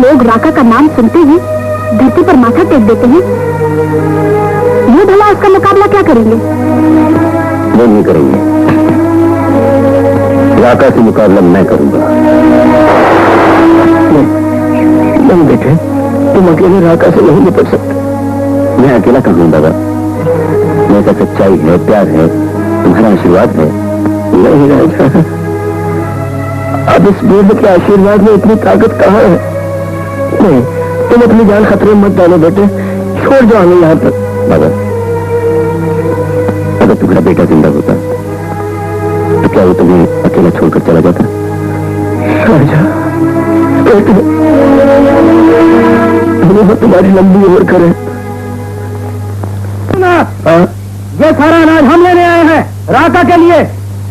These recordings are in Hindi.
लोग राका का नाम सुनते ही धरती पर माथा टेक देते हैं, ये भला उसका मुकाबला क्या करेंगे? वो नहीं करेंगे, राका से मुकाबला मैं करूंगा। नहीं बेटे, तुम अकेले राका से नहीं निपट सकते। मैं अकेला कहाँ हूं दादा? मेरे का सच्चाई है, प्यार है, तुम्हारा आशीर्वाद है। नहीं राजा, अब इस बुद्ध के आशीर्वाद में इतनी ताकत कहाँ है? नहीं, तुम अपनी जान खतरे में मत डालो बेटे, छोड़ जाओ हमें यहाँ पर। दादा, अगर तुम्हारा बेटा जिंदा होता तो क्या वो तुम्हें अकेला छोड़कर चला जाता? राजा बेटे, तुम्हारी लंबी उम्र करे। ये सारा अनाज हम लेने आए हैं राका के लिए।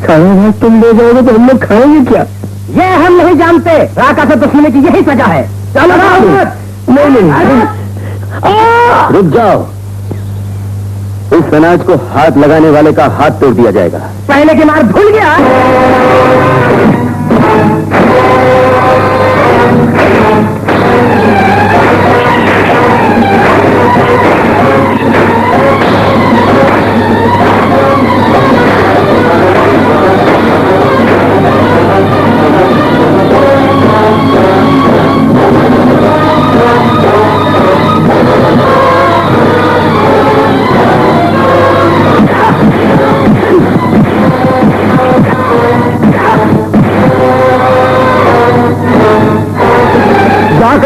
सारा अनाज तुम ले जाओगे तो हम लोग खाएंगे क्या? ये हम नहीं जानते, राका से दुश्मनी की यही सजा है। चलो नहीं, रुक जाओ। इस अनाज को हाथ लगाने वाले का हाथ तोड़ दिया जाएगा। पहले की मार भूल गया।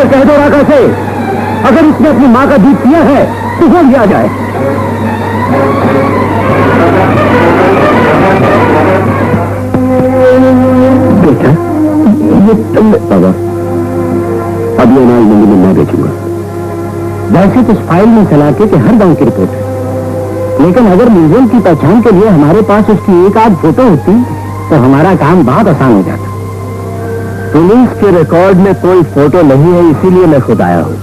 कह दो राका से, अगर इसने अपनी मां का दूध पिया है तो वो भी आ जाए। बेटा, ये तुम बाबा, अब ये अनाज मंडी में मैं बेचूंगा। वैसे तो इस फाइल में चलाते कि हर गांव की रिपोर्ट है, लेकिन अगर म्यूजियम की पहचान के लिए हमारे पास उसकी एक आध फोटो होती तो हमारा काम बहुत आसान हो जाता। पुलिस के रिकॉर्ड में कोई फोटो नहीं है, इसीलिए मैं खुद आया हूं,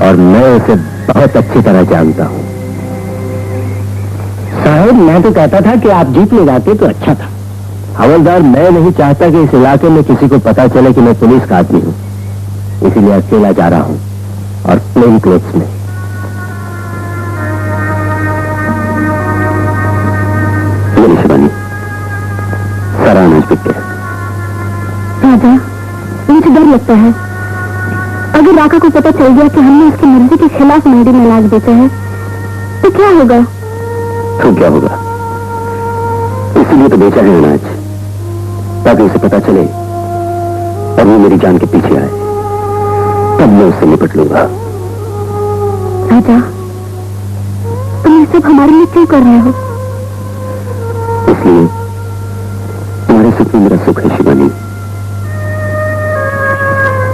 और मैं उसे बहुत अच्छी तरह जानता हूं। साहब, मैं तो कहता था कि आप जीत ले जाते तो अच्छा था। हवलदार, मैं नहीं चाहता कि इस इलाके में किसी को पता चले कि मैं पुलिस का आदमी हूं, इसीलिए अकेला जा रहा हूं, और प्लेन क्लोथ्स में। मेरी शिवानी, सारा अनाज बिक गया। राजा, मुझे डर लगता है, अगर राका को पता चल गया कि हमने उसकी मर्जी के खिलाफ मंडी में अनाज बेचा है तो क्या होगा? तो क्या होगा, इसीलिए तो बेचा है अनाज, ताकि उसे पता चले और वो मेरी जान के पीछे आए, तब मैं उससे निपट लूंगा। राजा, तुम ये सब हमारे लिए क्यों कर रहे हो? इसलिए तुम्हारे सुख में मेरा सुख है शिवानी।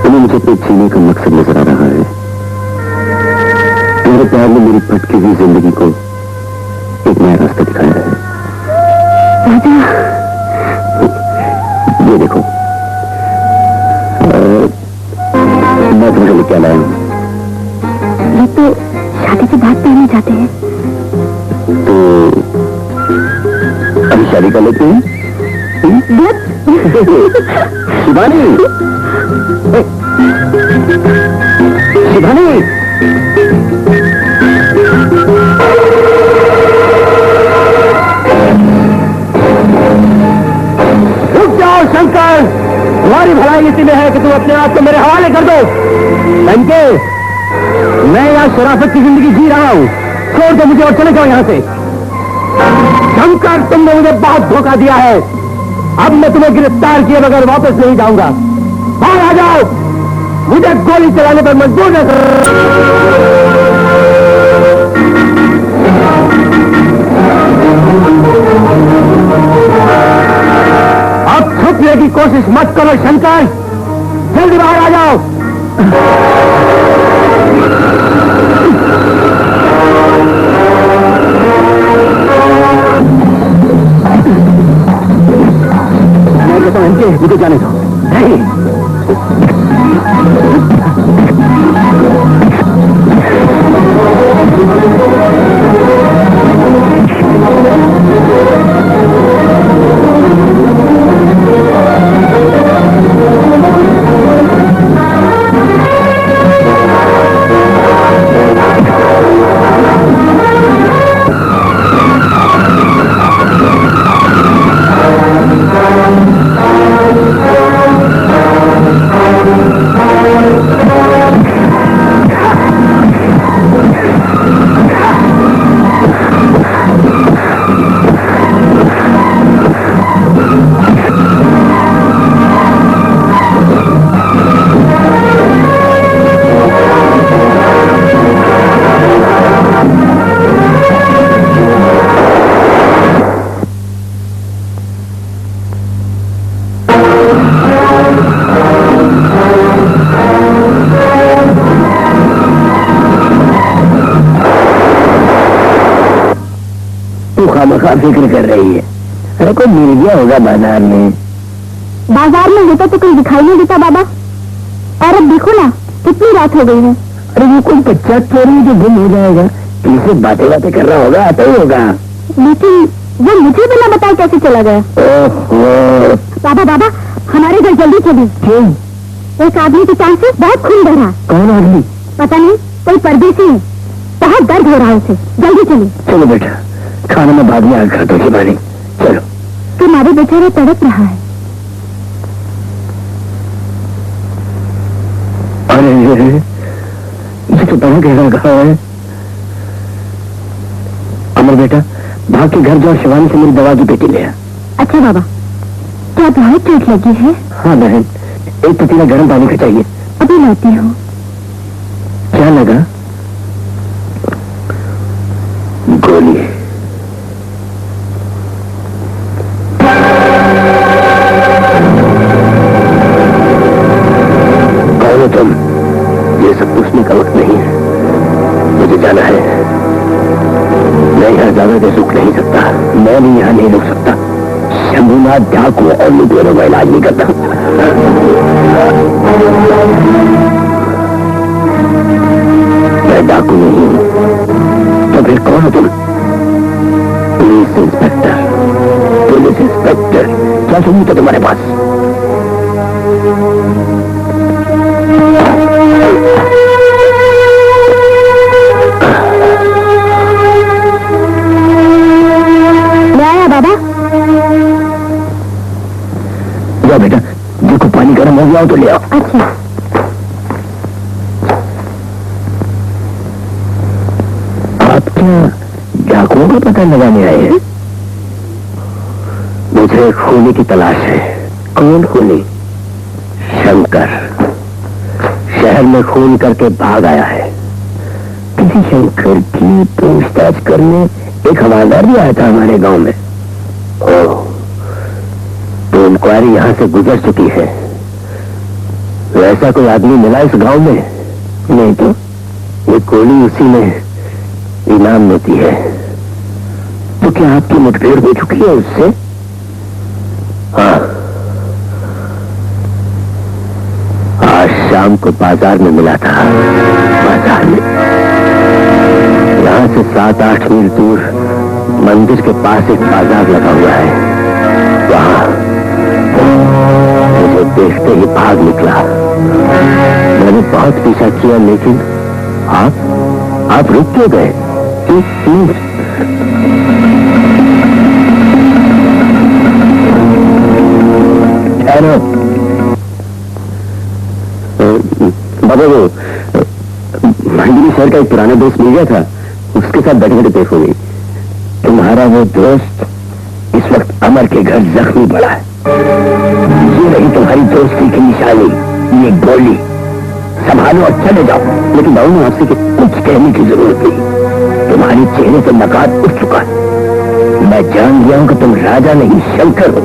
तुम्हें मुझे अपने जीने का मकसद नजर आ रहा है। तुम्हारे प्यार ने मेरी भटकी हुई जिंदगी को एक नया रास्ता दिखाया है। राजा, ये देखो, मैं तुम्हारे लिए क्या लाया हूं। ये तो शादी के बाद पहने जाते हैं। तो अभी शादी कर लेते हैं? शिवानी, शिवानी, रुक जाओ शंकर, तुम्हारी भलाई इसी में है कि तुम अपने आप को मेरे हवाले कर दो। लंके, मैं यहाँ शराफत की जिंदगी जी रहा हूँ, छोड़ दो मुझे और चले जाओ यहाँ से। शंकर, तुमने मुझे बहुत धोखा दिया है, अब मैं तुम्हें गिरफ्तार किए बगैर वापस नहीं जाऊंगा। बाहर आ जाओ, मुझे गोली चलाने पर मजबूर न करो। अब छुपने की कोशिश मत करो शंकर, जल्दी बाहर आ जाओ। मैं कहता हूं मुझे जाने दो। नहीं, खामखा फिक्र कर रही है? अरे कोई मिल गया होगा बाजार में। बाजार में होता तो कोई दिखाई नहीं देता बाबा। और अब देखो ना कितनी रात हो गई है। अरे वो कोई बच्चा चोरी जो गुम हो जाएगा, किसी बातें कर रहा होगा, आता ही होगा। लेकिन वो मुझे बिना बताए कैसे चला गया? ओहो। बाबा बाबा हमारे घर जल्दी चलिए। क्यों? एक आदमी के चांद से बहुत खून बह रहा। कौन आदमी? पता नहीं, कोई परदेसी है। बहुत दर्द हो रहा है उसे। जल्दी चलिए। चलो बेटा, खाना में बाद में आग खाते की बारी। चलो। तुम्हारे बेचारा तड़प रहा है। अरे ये तो बड़ा गहरा घाव है। अमर बेटा, भाग के घर जाओ, शिवानी से मेरी दवा की पेटी ले आ। अच्छा बाबा, क्या बहुत चोट लगी है? हाँ बहन, एक पतीला गर्म पानी का चाहिए। अभी लाती हूँ। क्या लगा? गोली। कौन हो तुम? ये सब पूछने का वक्त नहीं है, मुझे जाना है। मैं यहाँ ज्यादा देर रुक नहीं सकता। मैं भी यहाँ नहीं रुक सकता। शंभुनाथ डाकू और लुटेरों का इलाज नहीं करता। मैं डाकू नहीं हूँ। तो फिर कौन हो तुम? Police inspector. पुलिस इंस्पेक्टर, क्या सबूत है तुम्हारे पास? ले आया बाबा? जाओ बेटा, देखो पानी गर्म हो गया हो तो ले आओ। अच्छा। आप क्या डाकुओं का पता लगाने आए हैं? मुझे खूनी की तलाश है। कौन खूनी? शंकर। शहर में खून करके भाग आया है। किसी शंकर की पूछताछ करने एक हवालदार भी आया था हमारे गांव में। ओह, तो इंक्वायरी यहां से गुजर चुकी है। वैसा कोई आदमी मिला इस गांव में? नहीं तो ये गोली उसी में इनाम मिलती है। तो क्या आपकी मुठभेड़ हो चुकी है उससे? हाँ, आज शाम को बाजार में मिला था। बाजार में? यहाँ से 7-8 मील दूर मंदिर के पास एक बाजार लगा हुआ है। वहां मुझे देखते ही भाग निकला। मैंने बहुत पीछा किया, लेकिन आप रुक क्यों गए? बाबा, वो मंदिर शहर का एक पुराना दोस्त मिल गया था, उसके साथ बैठे बैठे पेश हो गई। तुम्हारा वो दोस्त इस वक्त अमर के घर जख्मी पड़ा है। ये रही तुम्हारी दोस्ती की निशानी, ये गोली। संभालो और चले जाओ। लेकिन बाबू, मैं आपसे कुछ कहने की जरूरत नहीं। तुम्हारी चेहरे से नकात उठ चुका है। मैं जान गया हूं कि तुम राजा नहीं शंकर हो।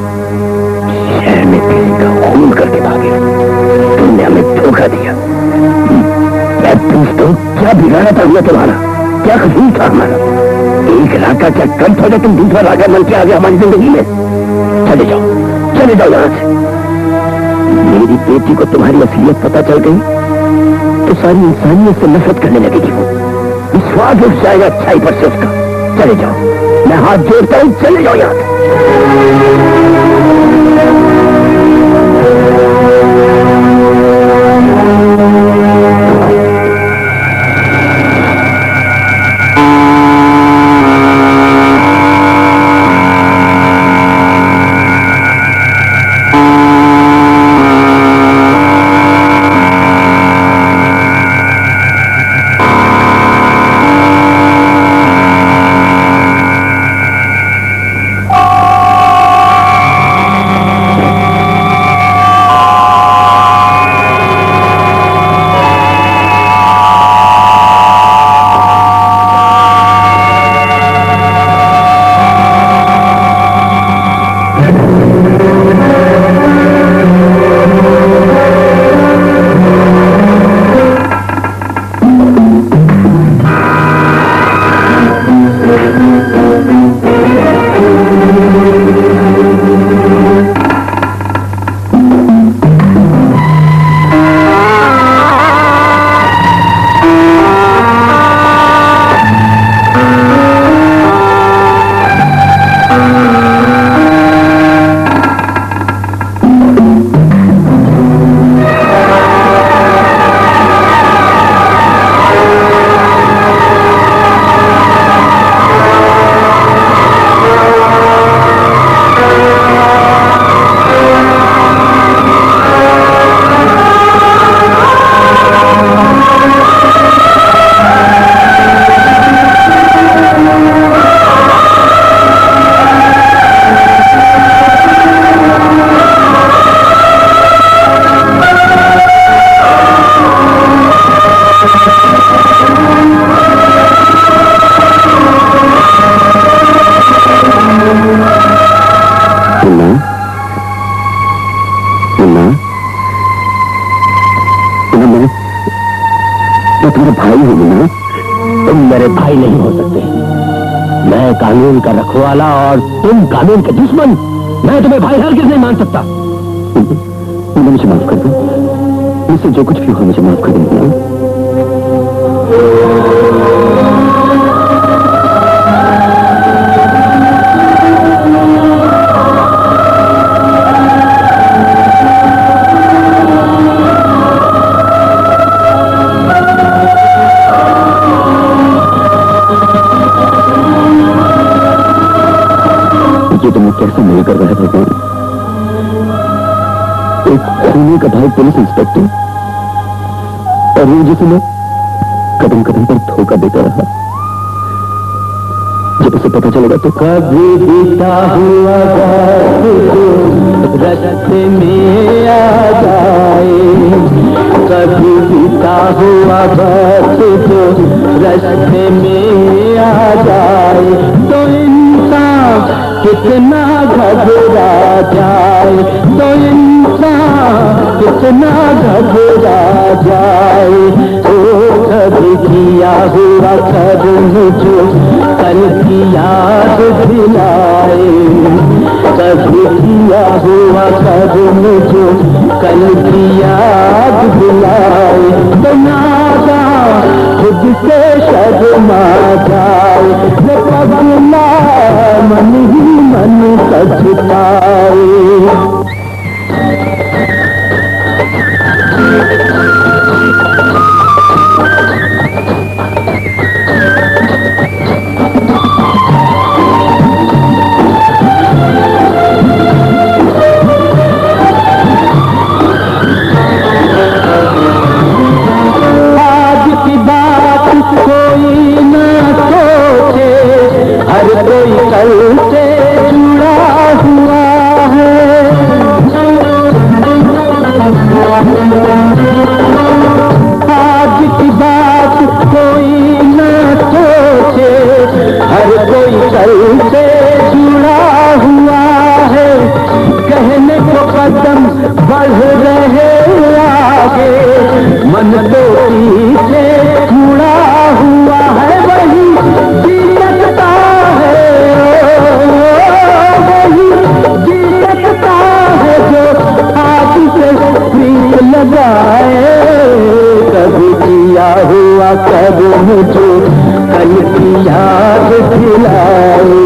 शहर में किसी का खून करके भागे। तुमने हमें धोखा दिया। मैं पूछता हूँ, क्या बिगाड़ा था हुआ तुम्हारा? क्या कसूर था हमारा? एक राजा क्या कंठ हो जाए तुम दूसरा राजा बन के आ गया हमारी जिंदगी में? चले जाओ यहां से। मेरी बेटी को तुम्हारी असलियत पता चल गई तो सारी इंसानियत से नफरत करने लगेगी। वो विश्वास उठ जाएगा अच्छाई पर से उसका। चले जाओ, मैं हाथ जोड़ता हूं, चले जाओ यहां से। मीना, मैं तुम्हारा भाई हूँ मीना। तुम मेरे भाई नहीं हो सकते। मैं कानून का रखवाला और तुम कानून के दुश्मन। मैं तुम्हें भाई हरगिज़ नहीं मान सकता। मुझे माफ कर दो, मुझसे जो कुछ भी हो मुझे माफ कर दो। कैसे नहीं कर रहा है भगवान? एक खूनी का भाई पुलिस इंस्पेक्टर और वो जिसे मैं कदम कदम पर धोखा देता रहा। जब उसे पता चलेगा तो कभी बीता हुआ रास्ते में आ जाए, कभी बीता हुआ वक्त जो रास्ते में आ जाए तो इंसान कितना घबरा जाए, तो इंसान कितना घबरा जाए। ओ कभी किया हुआ कर्म जो कल की याद दिलाए, कभी किया हुआ कर्म जो कल की याद दिलाए तो नादान खुद से शर्मा जाए। ये पगला मन ही मन पछताए। कोई कल से जुड़ा हुआ है, आज की बात कोई न सोचे, हर कोई कल से जुड़ा हुआ है। कहने को कदम बढ़ रहे आगे, मन तो पीछे मुड़ा हुआ है। वही जीतता है, वही जीतता है जो हाथ से प्रीत लगाए। कभी किया हुआ कदम जो कल की याद दिलाए,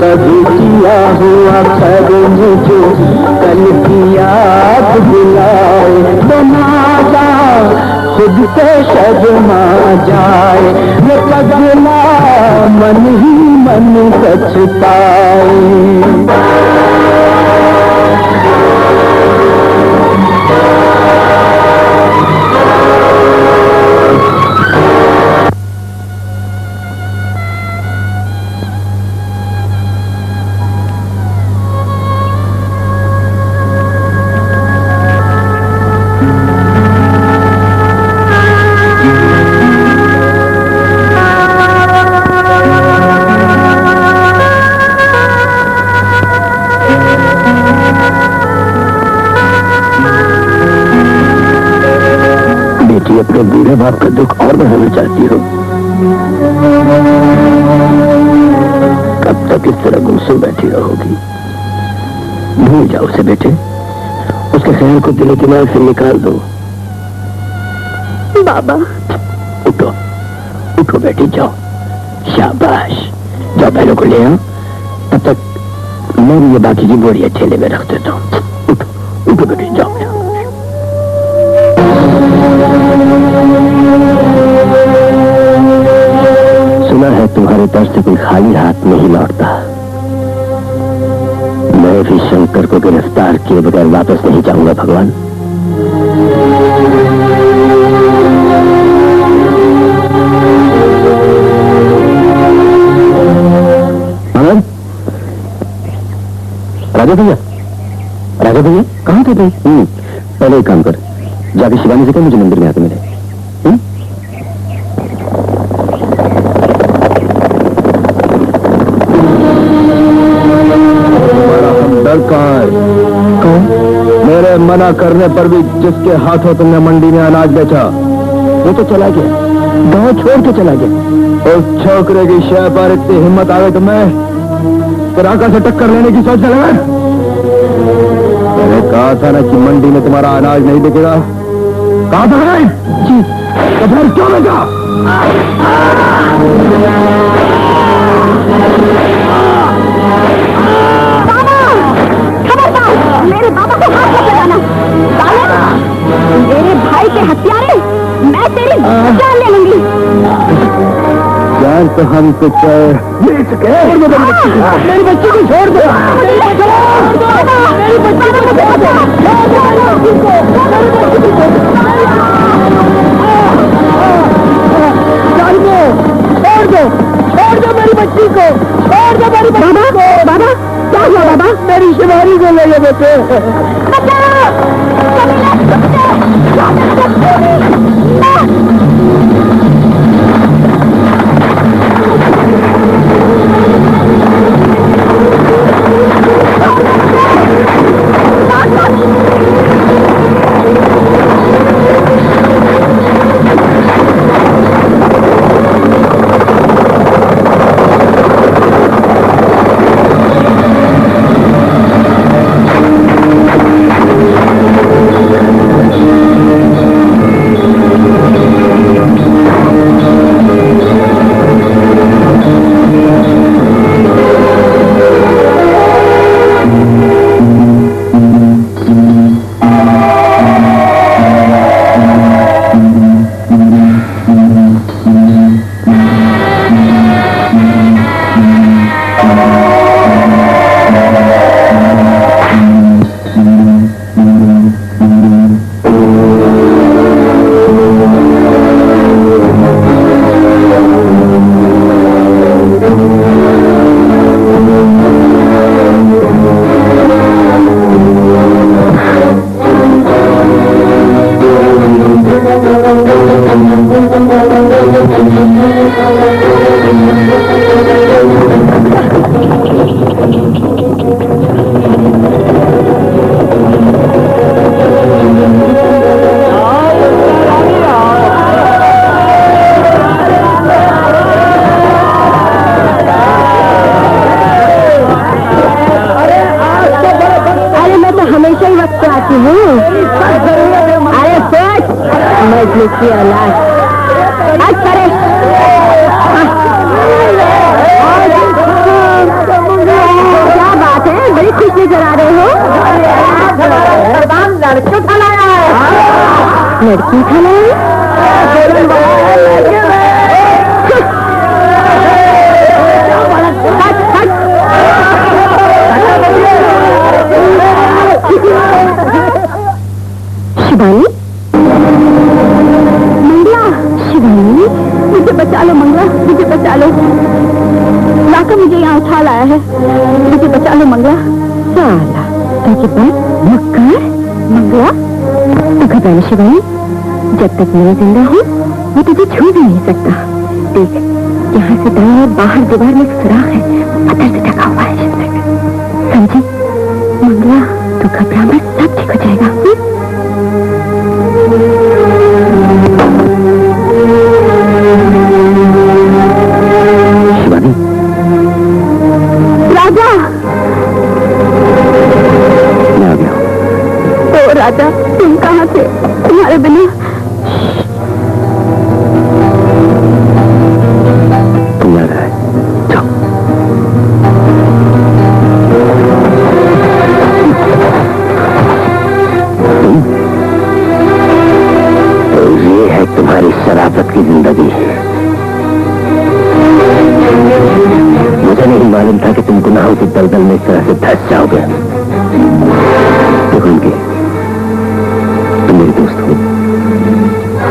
कभी किया हुआ कदम जो कल की याद दिलाए तो नादान खुद से शर्मा जाए। ये पगला मन ही मन पछताए। अपने बूढ़े बाप का दुख और बढ़ाना चाहती हो? कब तक इस तरह गुमसुम बैठी रहोगी? भूल जाओ उसे बेटे, उसके ख्याल को दिलो दिमाग से निकाल दो। बाबा उठो, उठो बेटी, जाओ। शाबाश, जाओ पहले को ले आओ। तब तक मैं ये बाकी की बोरियां ठेले में रख देता हूँ। उठो, उठो बेटी, जाओ। सुना है तुम्हारे दर से कोई खाली हाथ नहीं लौटता। मैं भी शंकर को गिरफ्तार किए बगैर वापस नहीं जाऊंगा भगवान। राजा भैया, राजा भैया कहाँ थे भाई? पहले एक काम कर, जाके शिवानी से कह मुझे मंदिर में आके मिले। मना करने पर भी जिसके हाथों तुमने मंडी में अनाज बेचा वो तो चला गया, गांव छोड़ के चला गया। उस छोकरे की शय पर इतनी हिम्मत आ गई तुम्हें राका से टक्कर लेने की सोच लगा। मैंने कहा था ना कि मंडी में तुम्हारा अनाज नहीं बिकेगा। कहा था जी, तो फिर क्यों बेचा? मेरे बाबा को हाथ मत लगाना। मेरे भाई के हत्यारे, मैं तेरी जान ले लूंगी। जान तो हम कुछ मिल चुके हैं। मेरी बच्ची को छोड़ दो। छोड़ दो मेरी बच्ची को, छोड़ दो मेरी बच्ची को। बाबा क्या हुआ बाबा? मेरी शिवानी को ले लो बेटे। क्या बात है, बड़ी खुश नजर आ रहे हो। लड़की खलाया शिवानी, मंगला, शिवानी मुझे बचा लो, मंगला मुझे बचा लो। राका मुझे यहाँ उठा लाया है, मुझे बचा लो मंगला। साला मक्कर, मंगला तू घबराना शिवानी, जब तक मैं जिंदा हूँ मैं तुझे छू भी नहीं सकता। देख यहाँ से दाएं और बाहर दीवार में सुराख है, पत्थर से ढका हुआ है। समझी मंगला, तू घबरा मत, सब ठीक हो जाएगा। शिवानी, राजा, मैं आ गया। ओ राजा, तुम कहाँ थे? तुम्हारे बिना तुम याद है, जाओ। तो ये है तुम्हारी शराफत की जिंदगी। मुझे नहीं मालूम था कि तुम गुनाहों की दलदल में इस तरह से धंस जाओगे। देखो इनके, तुम मेरी दोस्त हो,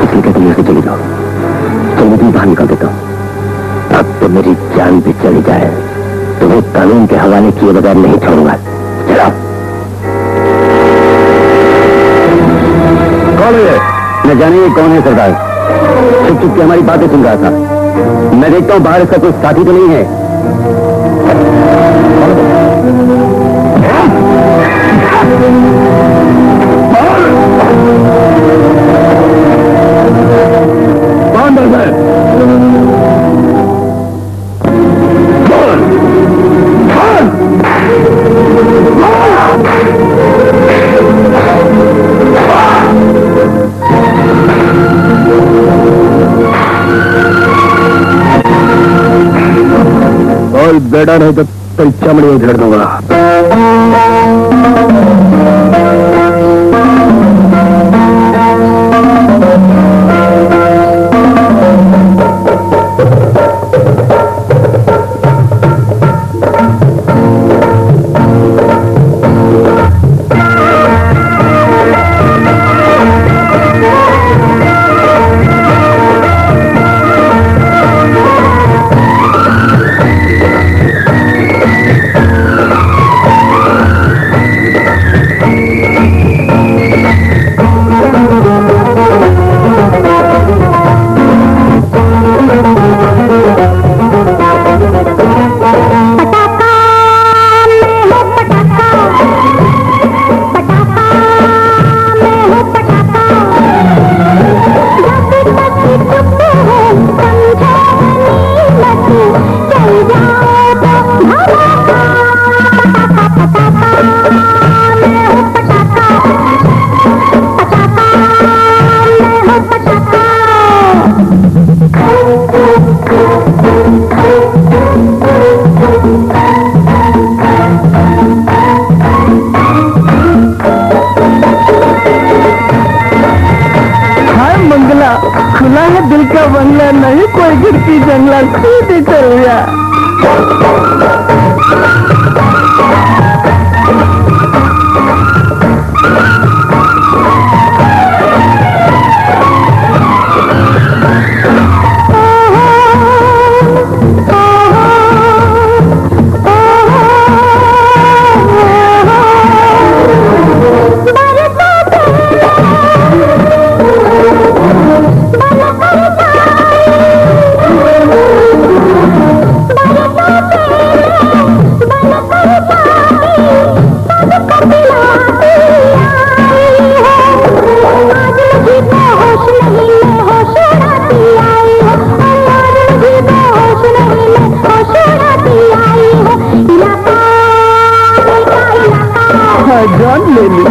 इसलिए कहते हैं चली जाओ। चल मैं तुम्हें बाहर निकाल देता हूँ। अब तो मेरी जान भी चली जाए तो वो कानून के हवाले किए बगैर नहीं छोड़ूंगा। चलो। कौन है? न जाने कौन है सरदार। चुप चुप के हमारी बातें सुन रहा था। मैं देखता हूँ बाहर इसका कोई साथी तो नहीं है। बेटा नहीं तो तेरी चमड़ी उधेड़ दूंगा। खुला है दिल का बंगला, नहीं कोई गिरती जंगला, खुद ही चल गया। जान ले ली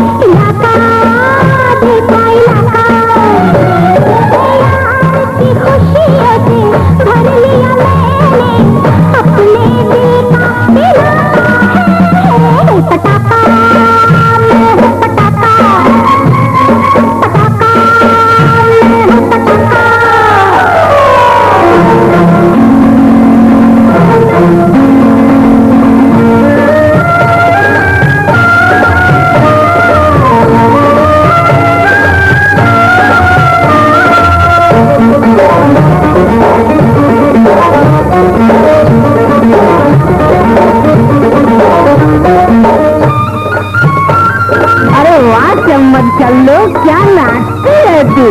चम्मच चलो, क्या नाचती है तू?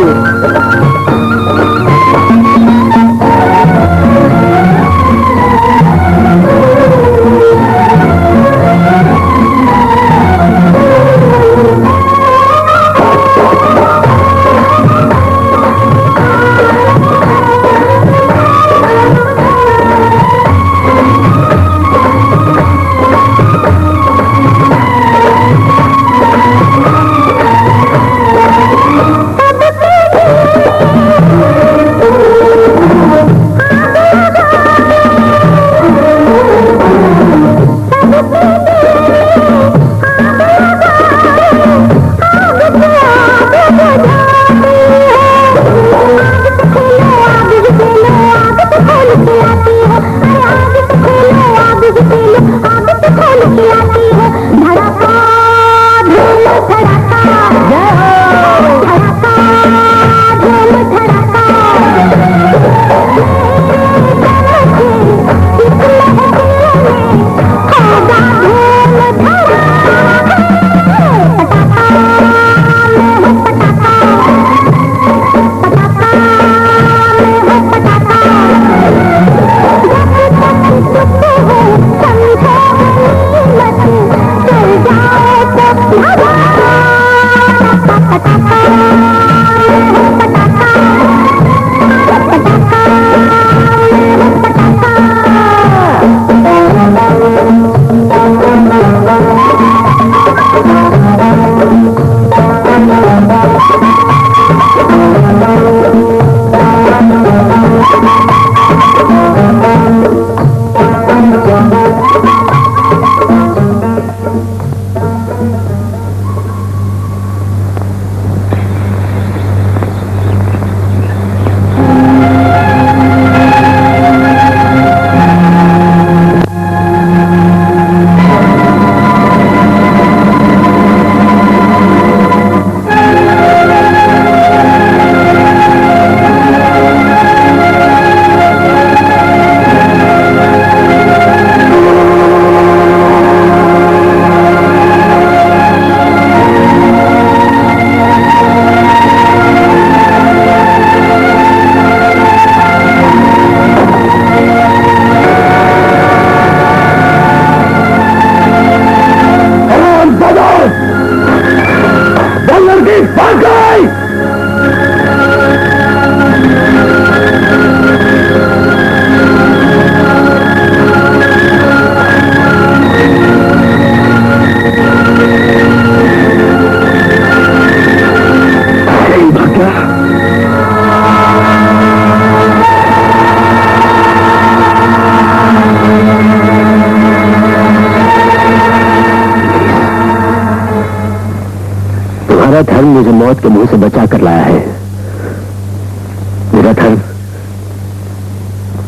मुझे मौत के मुंह से बचा कर लाया है।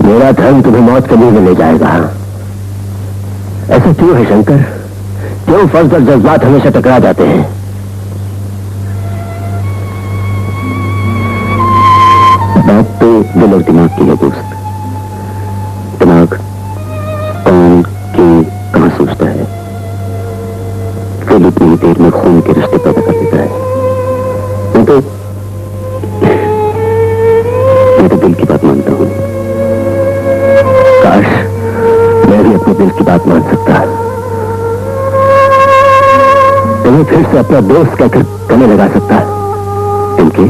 मेरा धर्म तुम्हें मौत के मुंह में ले जाएगा। ऐसा क्यों है शंकर? क्यों फर्ज और जज्बात हमेशा टकरा जाते हैं? बात तो दिल और दिमाग की है दोस्त। दिमाग कौन क्यों कहां सोचता है, फिर इतनी ही देर में खून के रिश्ते पैदा कर देता है। मैं तो दिल की बात मानता हूं। काश मैं भी अपने दिल की बात मान सकता। तुम्हें फिर से अपना दोस्त कहकर गले लगा सकता। इनके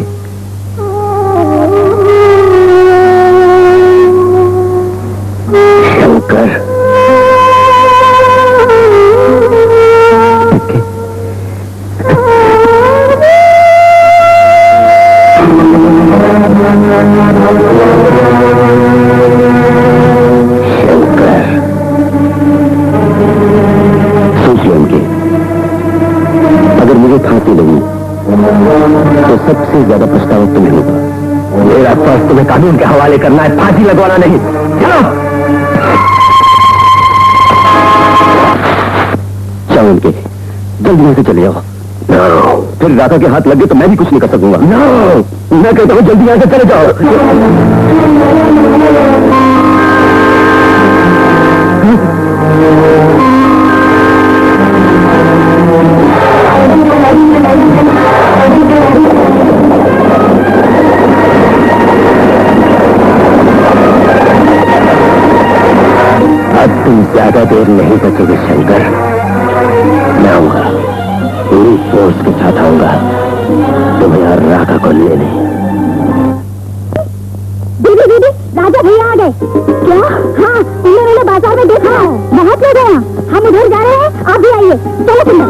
शंकर फांसी लगी तो सबसे ज्यादा पछतावा तुम्हें होगा। मेरा फर्ज तुम्हें कानून के हवाले करना है, फांसी लगवाना नहीं। चलो जाओ उनके, जल्दी यहां से चले जाओ। फिर राधा के हाथ लग गए तो मैं भी कुछ नहीं कर सकूंगा। मैं कहता हूं जल्दी यहां से चले जाओ। तुम ज्यादा देर नहीं बचोगे शंकर। मैं आऊंगा, पूरी फोर्स के साथ आऊंगा तुम्हें और राधा को लेने। दीदी दीदी, राजा भैया आ गए क्या? हाँ, मैंने बाजार में देखा है, बहुत लोग हैं। हम उधर जा रहे हैं, आप भी आइए। चलो सुंदर।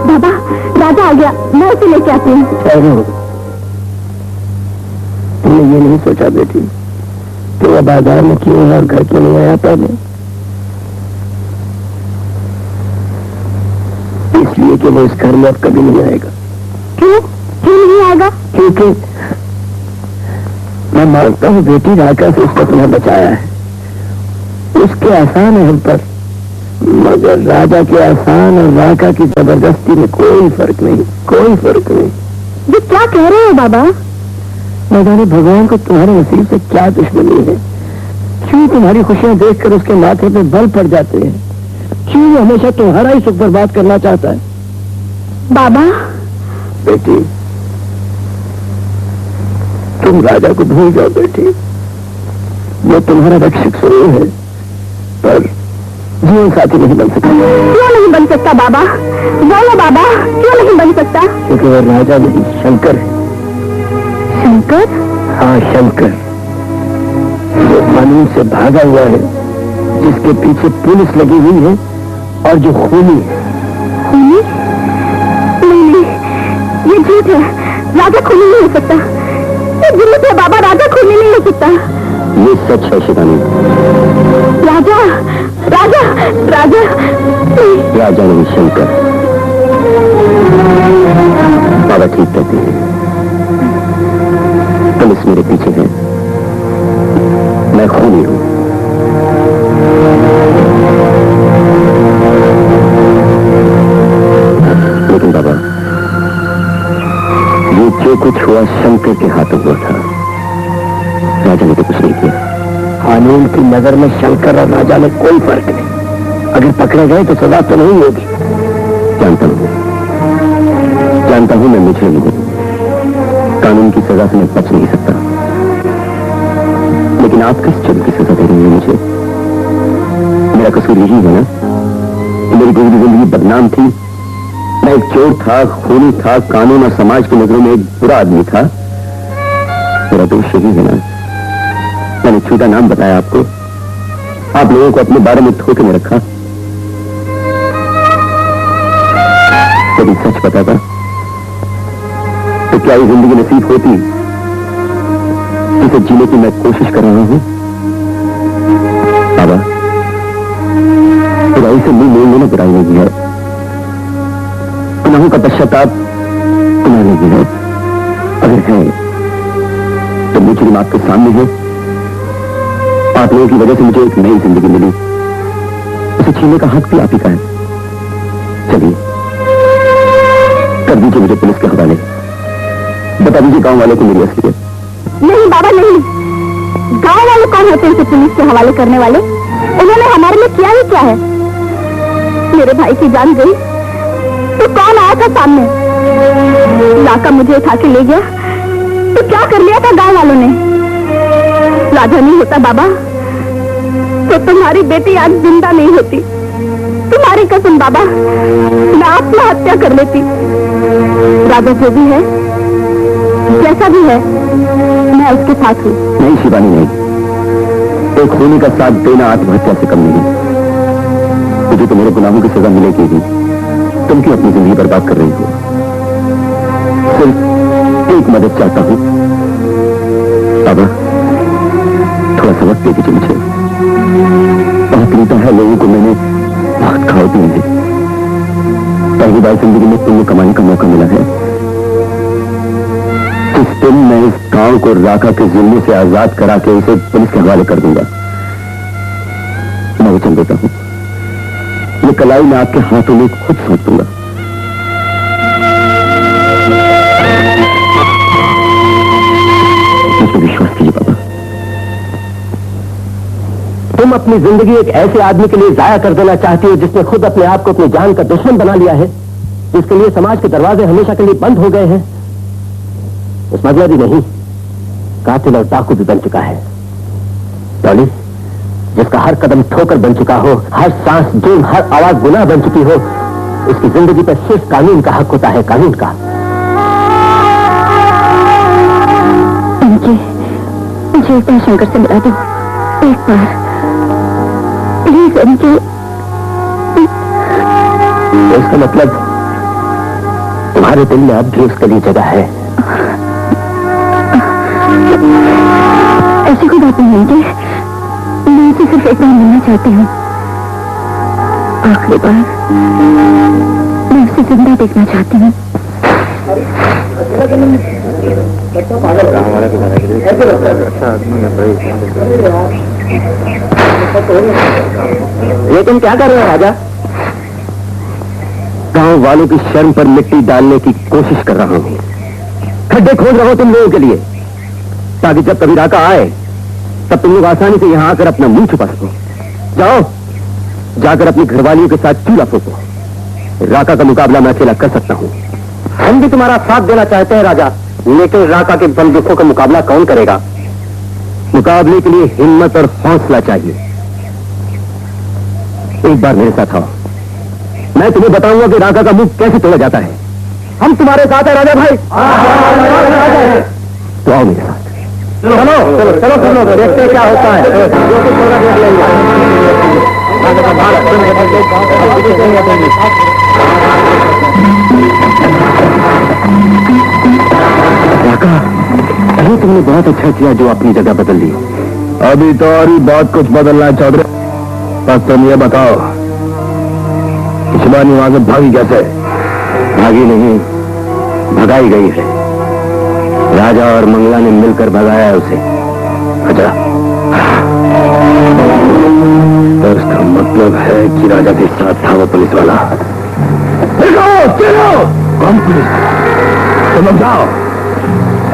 बाबा, राजा आ गया, मैं उसे लेके आती हूँ। तुमने ये नहीं सोचा बेटी कि वह बाजार में क्यों है और घर क्यों नहीं आया? पहले इसलिए कि वो इस घर में अब कभी नहीं आएगा। क्यों नहीं आएगा? क्योंकि मैं मानता हूँ बेटी, राका से उसने तुम्हें बचाया है, उसके एहसान है हम पर, मगर राजा के एहसान और राका की जबरदस्ती में कोई फर्क नहीं, कोई फर्क नहीं। ये क्या कह रहे हो बाबा? मैं जाने भगवान को तुम्हारे नसीब से क्या दुश्मनी है, क्यों तुम्हारी खुशियां देखकर उसके माथे पे बल पड़ जाते हैं, क्यों वो हमेशा तुम्हारा ही सुख बर्बाद करना चाहता है? बाबा बेटी, तुम राजा को भूल जाओ बेटी, वो तुम्हारा रक्षक जरूर है पर जीवन साथी नहीं बन सकता। क्यों नहीं बन सकता बाबा? बोलो बाबा, क्यों नहीं बन सकता? क्योंकि वो राजा नहीं, शंकर है। शंकर? हाँ शंकर, जो कानून से भागा हुआ है, जिसके पीछे पुलिस लगी हुई है और जो खूनी है। खूनी? नहीं, ये झूठ है, राजा खूनी नहीं हो सकता। ये झूठ है बाबा, राजा खूनी नहीं हो सकता। ये सच है शिवानी। राजा राजा राजा नहीं। राजा नहीं, शंकर। बाबा ठीक कहते हैं, पुलिस मेरे पीछे है, मैं खूनी हूं। लेकिन बाबा, ये जो कुछ हुआ शंकर के हाथों हुआ था, राजा ने तो कुछ नहीं किया। कानून की नजर में शंकर और राजा में कोई फर्क नहीं। अगर पकड़े गए तो सजा तो नहीं होगी। जानता हूं मैं मुजरिम हूं, कानून की सजा से मैं बच नहीं सकता, लेकिन आप किस जुर्म की सजा दे रही हैं मुझे? मेरा कसूर यही है ना, मेरी गुजरी जिंदगी बदनाम थी, मैं एक चोर था, खूनी था, कानून और समाज की नजरों में एक बुरा आदमी था। मेरा दोष यही है ना, मैंने झूठा नाम बताया आपको, आप लोगों को अपने बारे में धोखे में रखा। यदि सच बताता तो क्या ये जिंदगी नसीब होती जिसे जीने की मैं कोशिश कर रहा हूं? बाबा, बुराई से मुंह मोड़ने में बुराई नहीं है। गुनाहों का पश्चाताप तुम्हें नहीं है, अगर है तो मुझे आपके सामने है। आप लोगों की वजह से मुझे एक नई जिंदगी मिली, उसे छीनने का हक भी आप ही का है। चलिए कर दीजिए मुझे पुलिस के हवाले, बता दीजिए गांव वालों को मेरी असलियत। नहीं बाबा नहीं, गांव वाले कौन होते हैं इसे पुलिस के हवाले करने वाले? उन्होंने हमारे लिए किया ही क्या है? मेरे भाई की जान गई तो कौन आया था सामने? लाका मुझे उठा के ले गया तो क्या कर लिया था गांव वालों ने? राजा नहीं होता बाबा तो तुम्हारी बेटी आज जिंदा नहीं होती। तुम्हारी कसम बाबा, मैं आत्महत्या कर लेती। राजा जो भी है, जैसा भी है, मैं उसके साथ हूँ। नहीं शिवानी नहीं, एक खूनी का साथ देना आत्महत्या से कम नहीं। मुझे तो मेरे गुनाहों की सजा मिलेगी ही। तुम क्यों अपनी जिंदगी बर्बाद कर रही हो? सिर्फ एक मदद चाहता हूँ बाबा, थोड़ा सा वक्त दे दीजिए मुझे। बहुत लगता है लोगों को मैंने बहुत खाओ दिए हैं। पहली बार जिंदगी में पुण्य कमाने का मौका मिला है। जिस दिन मैं इस गांव को राका के जुल्म से आजाद करा के उसे पुलिस के हवाले कर दूंगा, मैं वचन देता हूं ये कलाई मैं आपके हाथों में खुद सौंप दूंगा। मुझे विश्वास कीजिए बाबा। तुम अपनी जिंदगी एक ऐसे आदमी के लिए जाया कर देना चाहती हो जिसने खुद अपने आप को अपनी जान का दुश्मन बना लिया है, जिसके लिए समाज के दरवाजे हमेशा के लिए बंद हो गए हैं। स्मगलर ही नहीं, कातिल और डाकू भी बन चुका है। डॉली, जिसका हर कदम ठोकर बन चुका हो, हर सांस जुर्म, हर आवाज गुनाह बन चुकी हो, उसकी जिंदगी पर सिर्फ कानून का हक होता है, कानून का। मुझे एक बार शंकर से मिला दो, एक बार प्लीज। मुझे तो इसका मतलब तुम्हारे दिल में अब भी उसके लिए जगह है। ऐसी कोई बात नहीं है, मैं इसे सिर्फ एक बार मिलना चाहती हूँ, आखिरी बार। मैं उसे जिंदा देखना चाहती हूँ। ये तुम क्या कर रहे हो राजा? गांव वालों की शर्म पर मिट्टी डालने की कोशिश कर रहा हूं। खड्डे खोद रहा हूं तुम लोगों के लिए, ताकि जब कभी राका आए तब तुम लोग आसानी से यहां आकर अपना मुंह छुपा सको। जाओ, जाकर अपनी घरवालियों के साथ चूल्हा फूको। राका का मुकाबला मैं अकेला कर सकता हूं। हम भी तुम्हारा साथ देना चाहते हैं राजा, लेकिन राका के बंदूकों का मुकाबला कौन करेगा? मुकाबले के लिए हिम्मत और हौसला चाहिए। एक बार मेरे साथ आओ, मैं तुम्हें बताऊंगा कि राका का मुंह कैसे तोड़ा जाता है। हम तुम्हारे साथ हैं राजा भाई। तो आओ मेरे साथ। चलो चलो चलो चलो, देखते हैं क्या होता है। जो कुछ होगा देख लेंगे। राका, अरे तुमने बहुत अच्छा किया जो अपनी जगह बदल ली। अभी तो और ही बहुत कुछ बदलना है चौधरी। बस तुम ये बताओ, शिवानी वहां से भागी कैसे? भागी नहीं, भगाई गई है। राजा और मंगला ने मिलकर भगाया है उसे। अच्छा, तो इसका मतलब है कि राजा के साथ था वो पुलिस वाला। देखो, चलो। कौन पुलिस? तुम लोग जाओ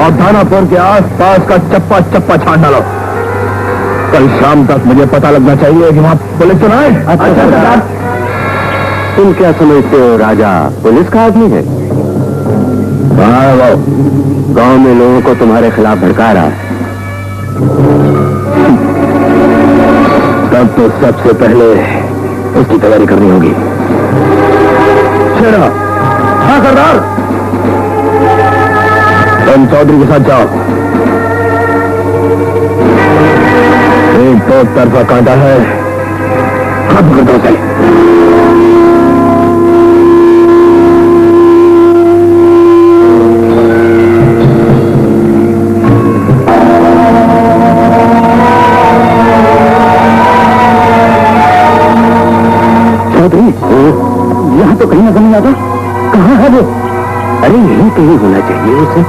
और दानापुर के आस-पास का चप्पा चप्पा छान डालो। कल शाम तक मुझे पता लगना चाहिए कि वहां पुलिस तो ना है। अच्छा, तुम क्या समझते हो राजा पुलिस का आदमी है? हाँ, वो गांव में लोगों को तुम्हारे खिलाफ भड़का रहा है। तब तो सबसे पहले उसकी तैयारी करनी होगी। शेरा। हाँ सरदार। तुम चौधरी के साथ जाओ। एक दो तरफा कांटा है, हाथ पकड़ दो उसे। चौधरी, यहाँ तो कहीं नजर नहीं आता। कहाँ है वो? अरे यही कहीं होना चाहिए उसे।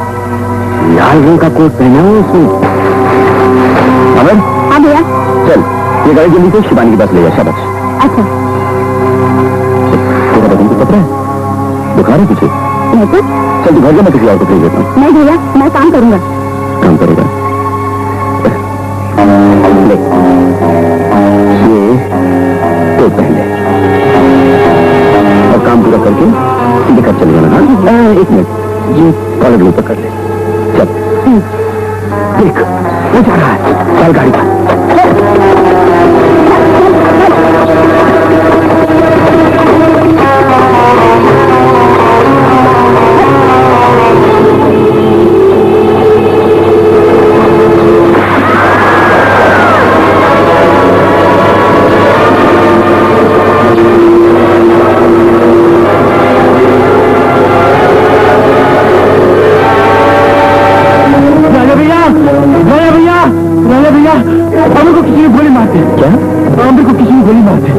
लाल रंग का कोट पहना हो उसने। अमर, हाँ भैया। चल ये गाड़ी जल्दी से शिवानी के पास ले जा। शाबाश। अच्छा। तेरा बदन तो कपड़ा है, बुखार है तुझे? नहीं तो। चल तू घर जा, मैं किसी और को भेज देता हूँ। नहीं भैया, मैं काम करूंगा। काम करेगा? ले, ये तो पहले और काम पूरा करके सीधे घर चले जाना। हाँ, एक मिनट, ये कॉलर ग्लू पकड़ ले। चल देख वो जा रहा है। चल गाड़ी का। अमर को किसी ने गोली मारते। क्या? अमर को किसी ने गोली मारते।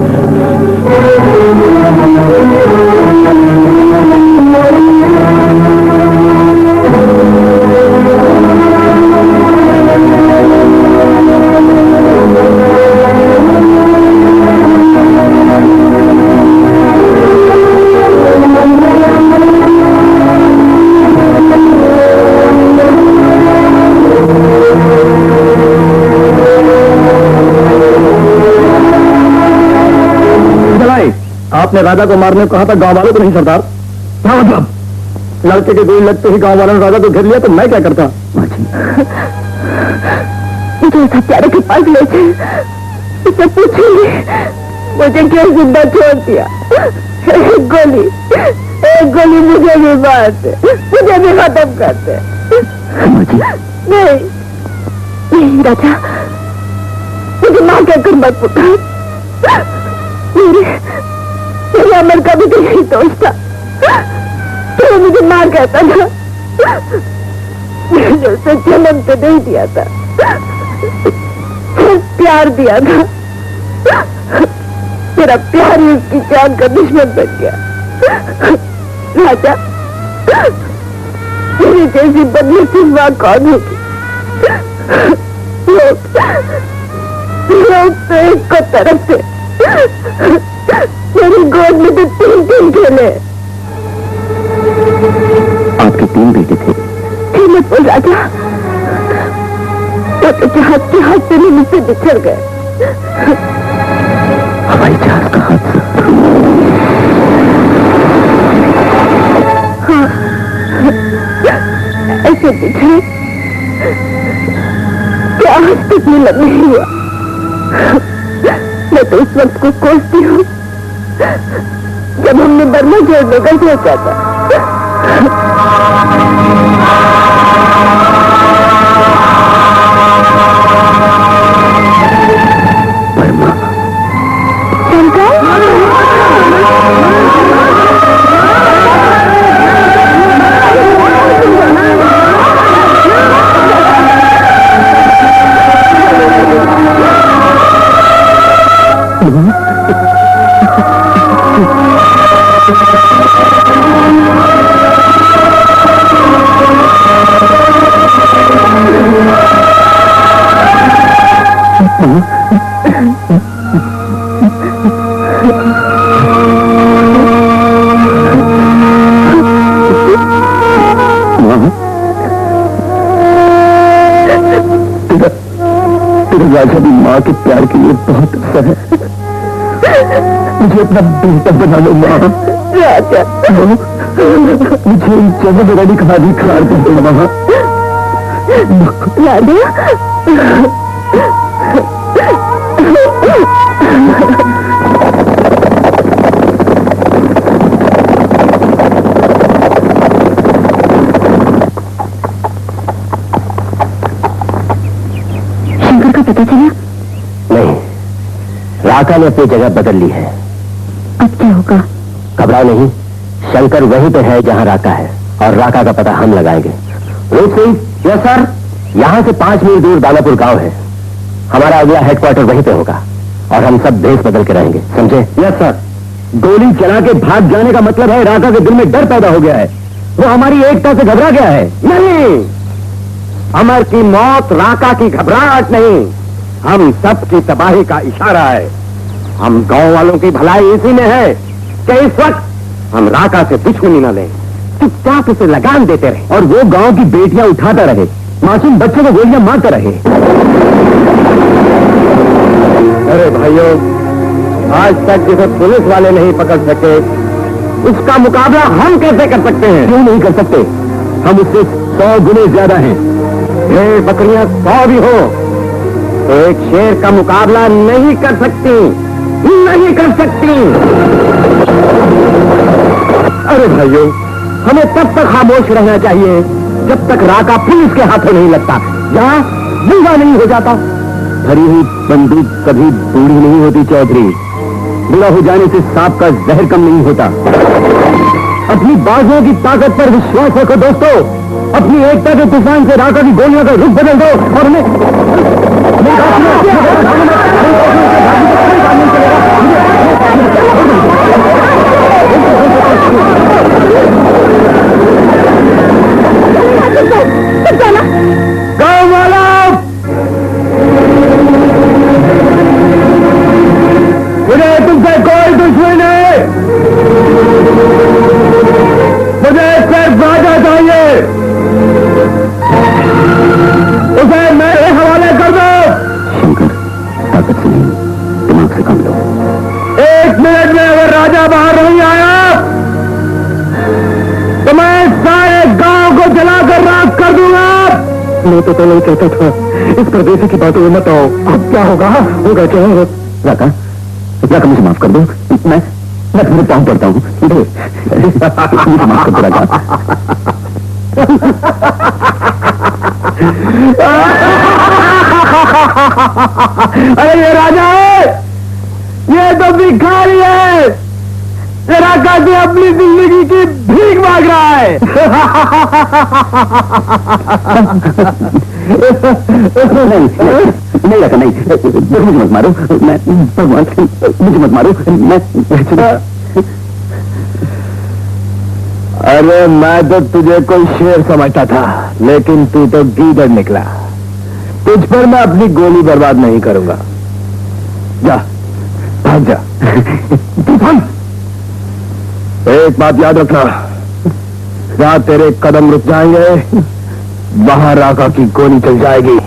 आपने राजा को मारने को कहा था, गांव वालों को नहीं सरदार। क्या मतलब? लड़के के गोली लगते ही गांव वालों ने राजा को घेर लिया तो मैं क्या करता? मुझे हत्यारे के पास ले थे, उससे पूछेंगे मुझे क्यों जिंदा छोड़ दिया। एक गोली मुझे भी मार दे, मुझे भी खत्म कर दे। नहीं राजा, मुझे मां कहकर मत पुकार। मेरे अमर का भी तो यही दोष था, तो मुझे मार कहता था। मैंने उसे जन्म तो नहीं दिया था, प्यार दिया था। मेरा प्यार ही उसकी जान का दुश्मन बन गया। राजा, मेरी जैसी बदनसीब मां कौन होगी? लोग तो एक को तरफ से, मेरी गोद में तो 3 खेले। आपके 3 बेटे थे? मत बोल राजा, तो जहाज के हादसे में मुझसे बिछड़ गए। हवाई जहाज का हादसा? हाँ, ऐसे बिछड़े क्या आज तक मिलन नहीं हुआ। मैं तो उस वक्त को कोसती हूँ जब हमने बर्मा जोड़ने का सोचा था। बर्मा? राजा भी माँ के प्यार के लिए बहुत अच्छा है। मुझे अपना बेटा बना लो माँ। राजा, मुझे जगह बड़ी खाली खार कर दो माँ। राजा, शंकर का पता चला? नहीं, राका ने अपनी जगह बदल ली है। अब क्या होगा? घबराओ नहीं, शंकर वहीं पे है जहां राका है, और राका का पता हम लगाएंगे। रोहित सिंह। Yes sir. यहाँ से 5 मील दूर दानापुर गांव है। हमारा अगला हेडक्वार्टर वहीं पे होगा, और हम सब भेष बदल के रहेंगे, समझे? Yes sir. गोली चला के भाग जाने का मतलब है राका के दिल में डर पैदा हो गया है। वो हमारी एकता से घबरा गया है। नहीं, अमर की मौत राका की घबराहट नहीं, हम सबकी तबाही का इशारा है। हम गांव वालों की भलाई इसी में है कि इस वक्त हम राका से दुश्मनी न लें, चुपचाप उसे लगान देते रहे और वो गांव की बेटियां उठाता रहे, मासूम बच्चों को गोलियां मारता रहे। अरे भाइयों, आज तक जिसे पुलिस वाले नहीं पकड़ सके, उसका मुकाबला हम कैसे कर सकते हैं? क्यों नहीं कर सकते? हम उससे 100 गुने ज्यादा हैं। भेड़ बकरियां 100 भी हो, एक शेर का मुकाबला नहीं कर सकती, नहीं कर सकती। अरे भाइयों, हमें तब तक खामोश रहना चाहिए जब तक राका पुलिस के हाथों नहीं लगता या बूढ़ा नहीं हो जाता। भरी हुई बंदूक कभी बूढ़ी नहीं होती चौधरी। बुरा हो जाने से सांप का जहर कम नहीं होता। अपनी बाजुओं की ताकत पर विश्वास रखो दोस्तों। अपनी एकता के तूफान से राका की गोलियों का रुख बदल दो और गाँव वालों, मुझे तुमसे कोई दुश्मनी नहीं, मुझे सिर्फ राजा चाहिए। उसे मेरे हवाले कर दो। शंकर, ताकत से नहीं, दिमाग से काम लो। 1 मिनट में अगर राजा बाहर नहीं आया तो मैं सारे गांव को जलाकर राख कर दूंगा। मैं तो पहले ही कहता था, इस परदेसी की बातों में मत आओ। अब क्या होगा? होगा क्या होगा? राका, राका मुझे माफ कर दो। मैं तुम्हें पाँव पड़ता हूँ। मुझे माफ कर दो राका। अरे ये राजा है, ये तो भिखारी है। राका से अपनी जिंदगी की भीख मांग रहा है। नहीं राका, नहीं, मुझे मत मारो। मैं भगवान, मुझे मत मारो। मैं अरे मैं तो तुझे कोई शेर समझता था, लेकिन तू तो गीदड़ निकला। तुझ पर मैं अपनी गोली बर्बाद नहीं करूंगा। जा, भाग जा। तूफान, एक बात याद रखना, जहां तेरे कदम रुक जाएंगे वहां राका की गोली चल जाएगी।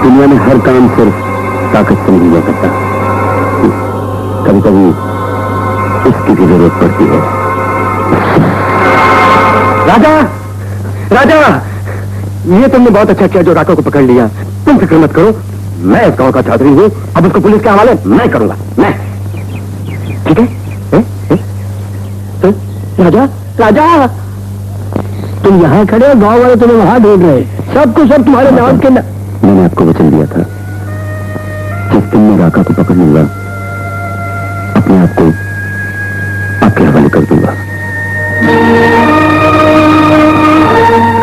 दुनिया में हर काम सिर्फ ताकत से नहीं हो सकता, कभी कभी इसकी भी जरूरत पड़ती है। राजा, राजा, ये तुमने बहुत अच्छा किया जो राका को पकड़ लिया। तुम फिक्र मत करो, मैं इस गांव का चौधरी हूँ। अब उसको पुलिस के हवाले मैं करूंगा। मैं, ठीक है? राजा, राजा, तुम यहाँ खड़े हो, गांव वाले तुम्हें वहां ढूंढ रहे। सब कुछ सब तुम्हारे नाम के मैंने आपको वचन दिया था, जिस दिन मैं राका को पकड़ लूंगा अपने आप को आपके हवाले कर दूंगा।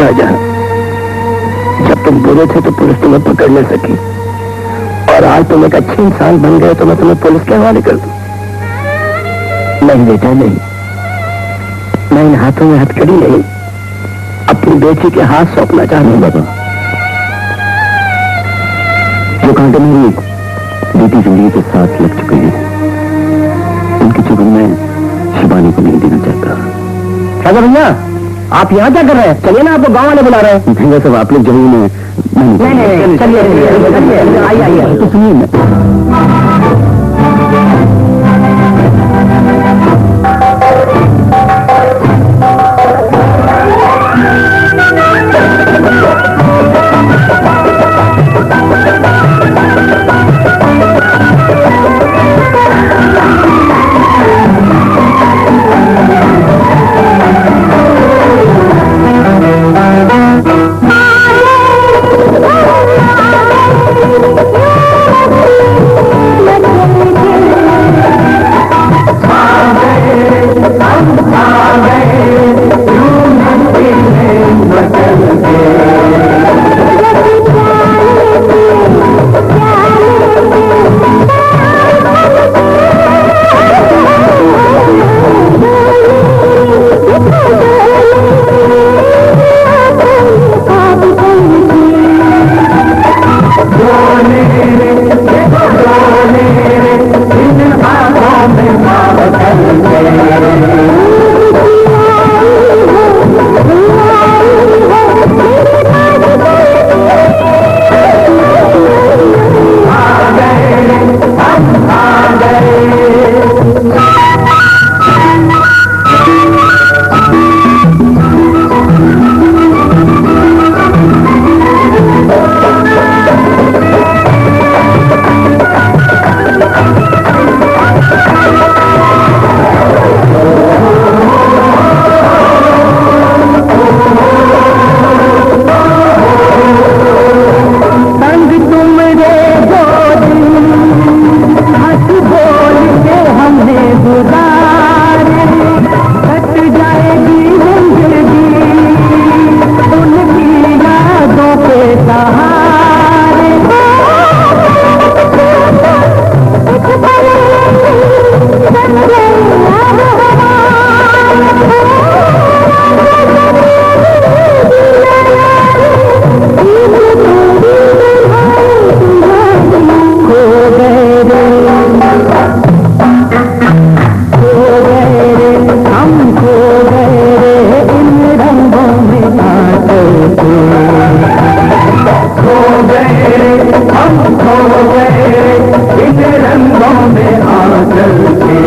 राजा, जब तुम बुरे थे तो पुलिस तुम्हें पकड़ नहीं सकी, और आज तुम एक अच्छे इंसान बन गए तो मैं तुम्हें पुलिस के हवाले कर दूं। नहीं बेटा, नहीं, मैं इन हाथों में हथकड़ी नहीं, अपनी बेटी के हाथ सौंपना चाहता हूं। बाबा, जो कांटे मेरी बीती जिंदगी के साथ लग चुके हैं, उनकी चुभन में शिवानी को नहीं देना चाहता। राजा भैया, आप यहाँ क्या कर रहे हैं? चलिए ना, आपको गांव वाले बुला रहे हैं। भैया सब आप लोग जमीन में नहीं, चलिए, आइए। तो सुनिए, हम खो गए इन रंगों में आंचल के।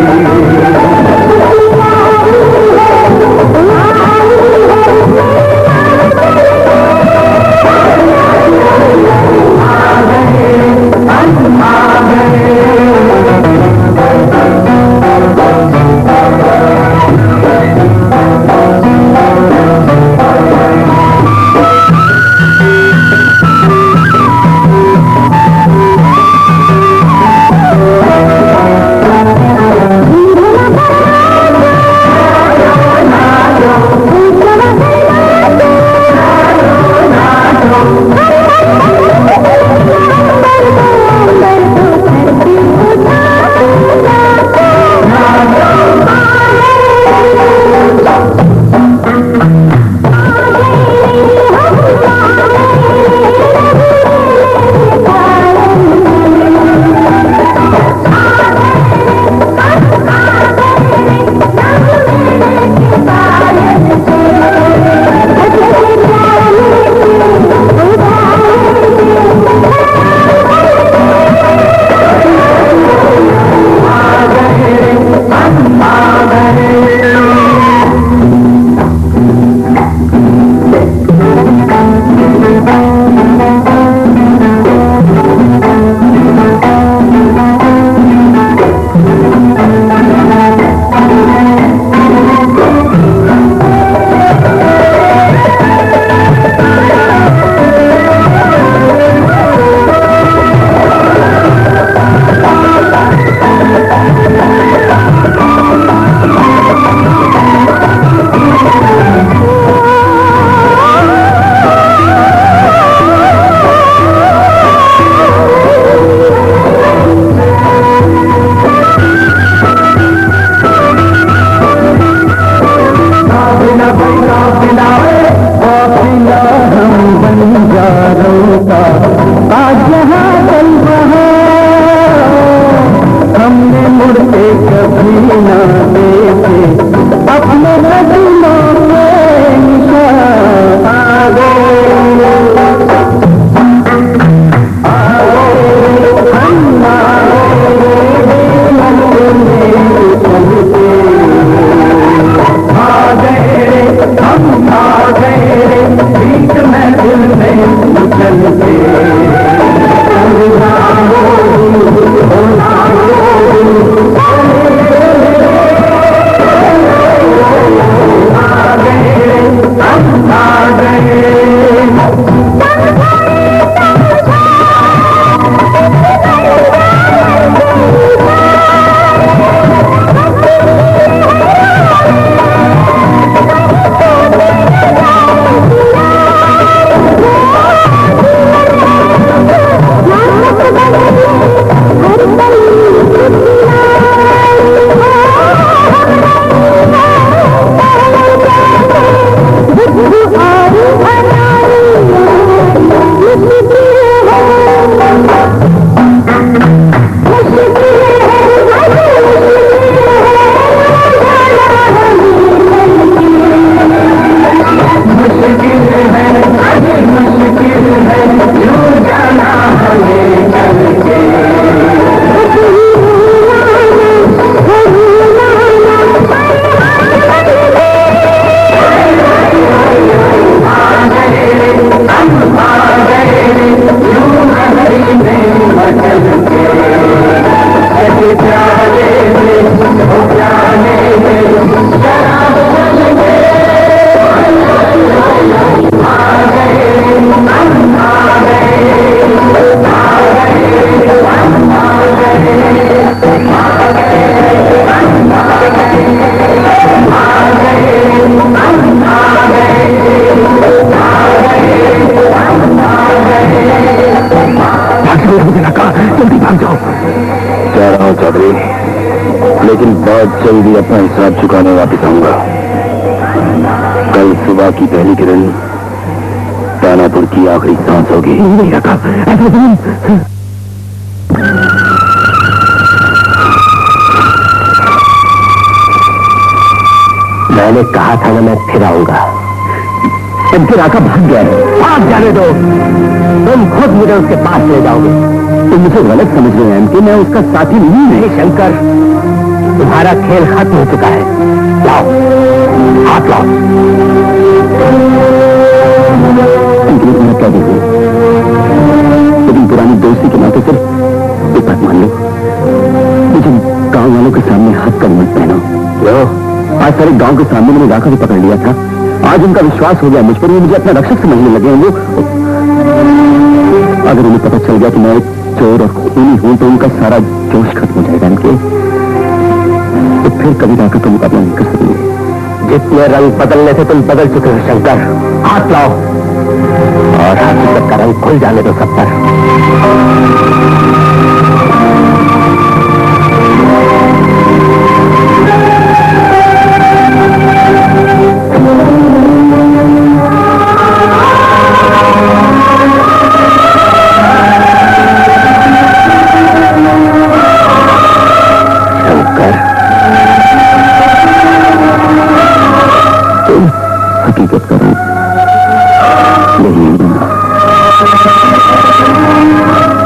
लेकिन बहुत जल्दी अपना हिसाब चुकाने वापस आऊंगा। कल सुबह की पहली किरण दानापुर की आखिरी सांस होगी। मैंने कहा था ना मैं फिर आऊंगा। एमके राका भाग गया है। भाग जाने दो, तुम खुद मुझे उसके पास ले जाओगे। तुम मुझे गलत समझ रहे हैं एमके, मैं उसका साथी नहीं है। शंकर, तुम्हारा खेल खत्म हो चुका है। लाओ, हाथ लाओ। इनके लिए तुम्हारा क्या देखिए, लेकिन पुरानी दोस्ती के नाते सिर्फ एक बात मान लो, मुझे गांव वालों के सामने हाथ कर मत पहनो। आज सारे गांव के सामने मैंने राका भी पकड़ लिया था। आज उनका विश्वास हो गया मुझ पर, वो मुझे अपना रक्षक समझने लगे हैं। वो अगर उन्हें पता चल गया कि मैं एक चोर और खूनी हूं तो उनका सारा जोश खत्म हो जाएगा इनके, तो फिर कभी राका का मुकाबला नहीं कर सकेंगे। जितने रंग बदलने थे तुम बदल चुके हो शंकर। हाथ लाओ और हकीकत का रंग खुल जाने दो सब पर। हकीकत करो नहीं दूंगा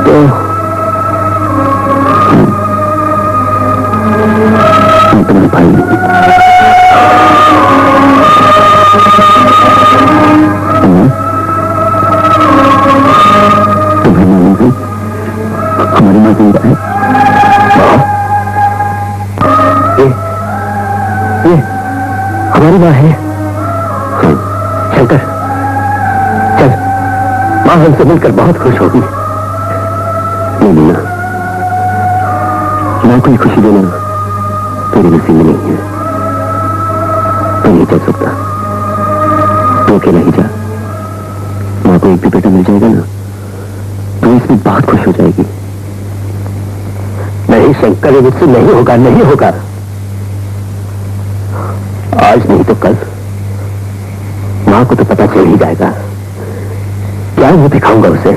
तो मैं तुम्हारा भाई नहीं। तुम्हें मालूम है हमारी माँ जिंदा है। ये हमारी माँ है। शंकर, चल, माँ हमसे मिलकर बहुत खुश होगी। नहीं मीना, माँ को खुशी देना तेरे नसीब में नहीं है। तू नहीं चल सकता, तू अकेला ही जा। माँ को एक भी बेटा मिल जाएगा ना तो इसमें बहुत खुश हो जाएगी। नहीं शंकर, ये मुझसे नहीं होगा, नहीं होगा। आज नहीं तो कल माँ को तो पता चल ही जाएगा। क्या वो दिखाऊंगा उसे,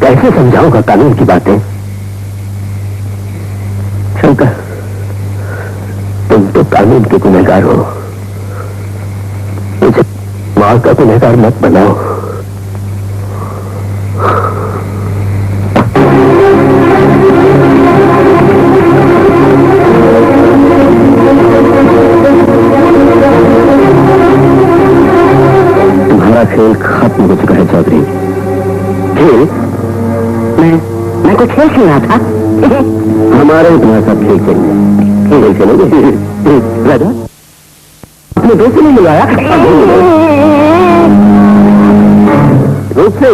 कैसे समझाऊंगा कानून की बातें। शंकर, तुम तो कानून के गुनहगार हो, मुझे माँ का गुनहगार मत बनाओ। खेल खत्म हो चुका है चौधरी। खेल? मैं कुछ खेल खेल रहा था। हमारे तुम्हारे साथ खेल खेलोगे? राजा अपने दोस्त नहीं मिलाया? रूप से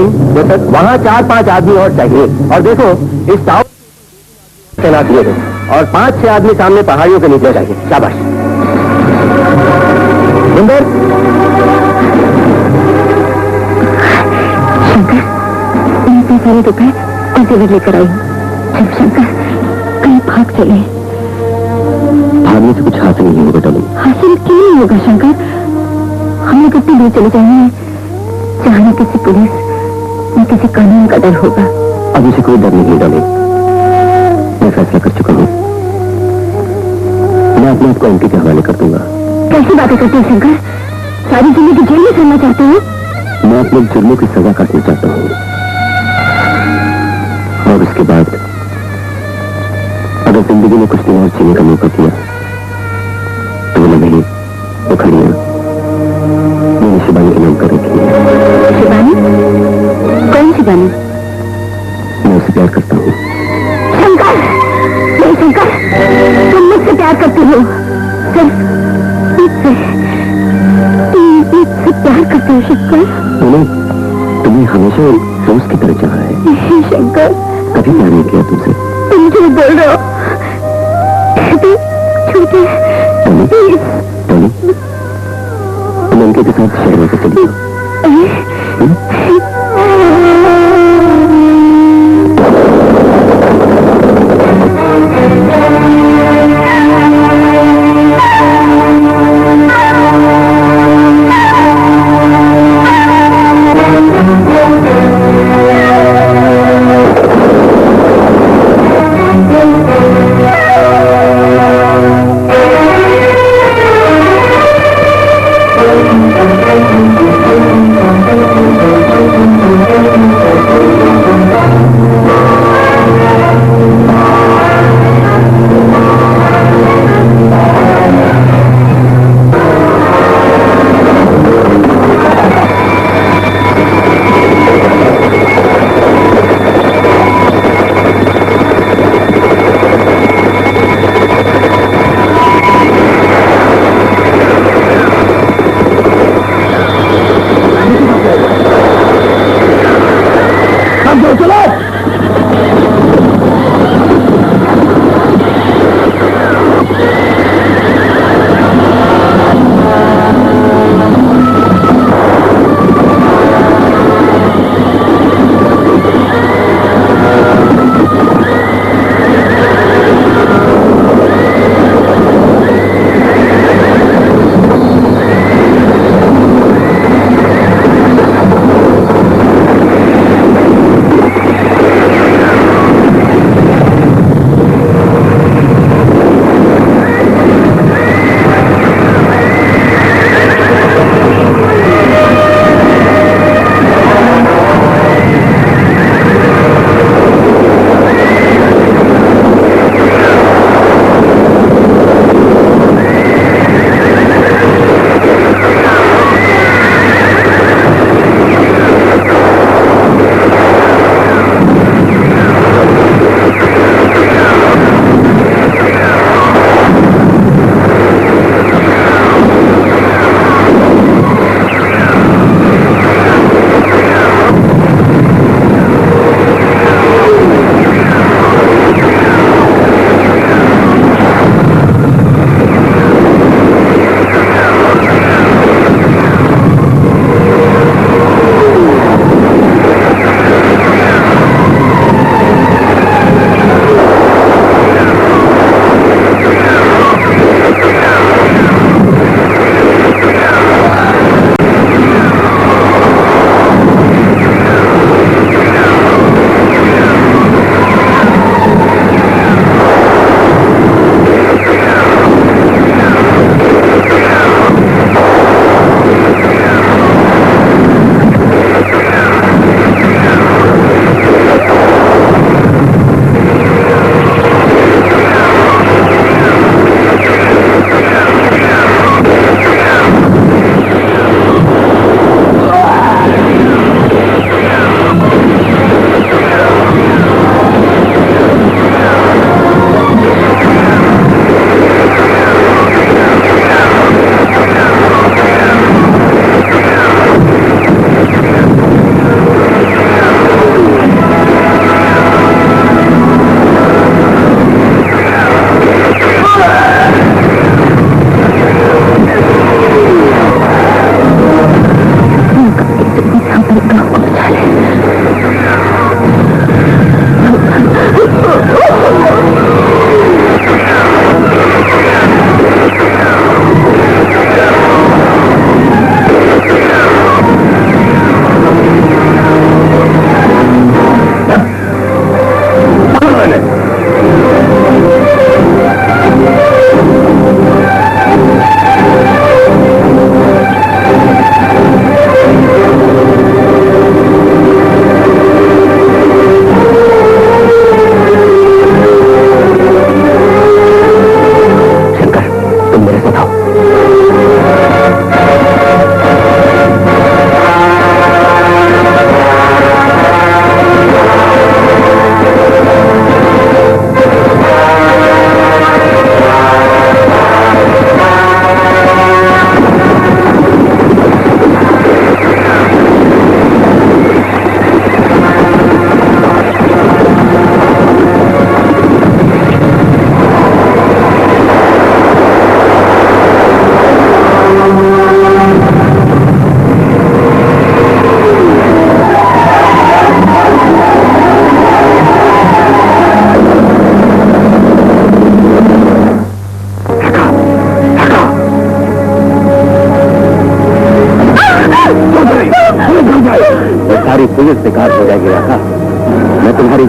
वहाँ 4-5 आदमी और चाहिए। और देखो इस टावर तैनात किए थे और 5-6 आदमी सामने पहाड़ियों के नीचे चाहिए। शाबाश। सुंदर, सारे रुपए और जेवर लेकर आई हूँ। चल शंकर, कहीं भाग चले। भागने से कुछ हासिल नहीं होगा डॉली। हासिल क्यों नहीं होगा शंकर? हम लोग इतनी दूर चले जाएंगे जहाँ न किसी पुलिस न किसी कानून का डर होगा। अब मुझे कोई डर नहीं डॉली, मैं फैसला कर चुका हूँ। मैं अपने आप को उनके हवाले कर दूंगा। कैसी बातें करते हो शंकर? सारी जिंदगी जेल में रहना चाहते हो? मैं अपने जुर्मों की सजा काटना चाहता हूँ और उसके बाद अगर जिंदगी में कुछ दिन और जीने का मौका दिया तो वो नहीं, वो खड़ियां मैंने शिबानी के नाम कर रखी है। शिबानी? कौन शिबानी? मैं उससे प्यार करता हूँ। शंकर, नहीं शंकर, तुम मुझसे प्यार करते हो। सिर्फ मुझसे प्यार करते हो शंकर। तुम्हें हमेशा दोस्त की तरह चाहा है। शंकर, कभी प्यार नहीं किया तुमसे। तुम जो बोल रहे हो छोटे टोनी, तुम उनके के साथ शहर में चली जाओ।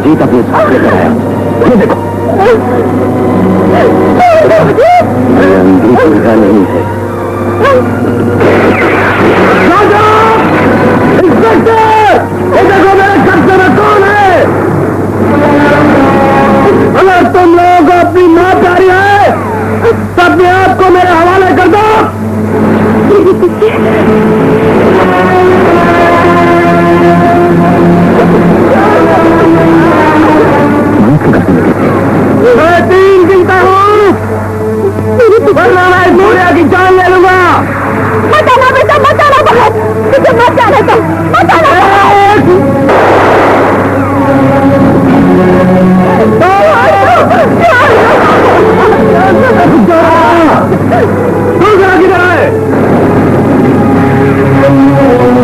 जीत अपने साथ लेकर आया। ये देखो, अंधी दुर्गा नहीं है। ये देखो मेरे कब्जे में कौन है। अगर तुम लोगों को अपनी मां प्यारी है तो अपने आप को मेरे हवाले कर दो। मैं 3 गिनता हूँ, वरना मैं सूर्या की जान ले लूंगा। मत आना बेटा, मत आना बहुत, तुझे मत जाने दो, मत आना।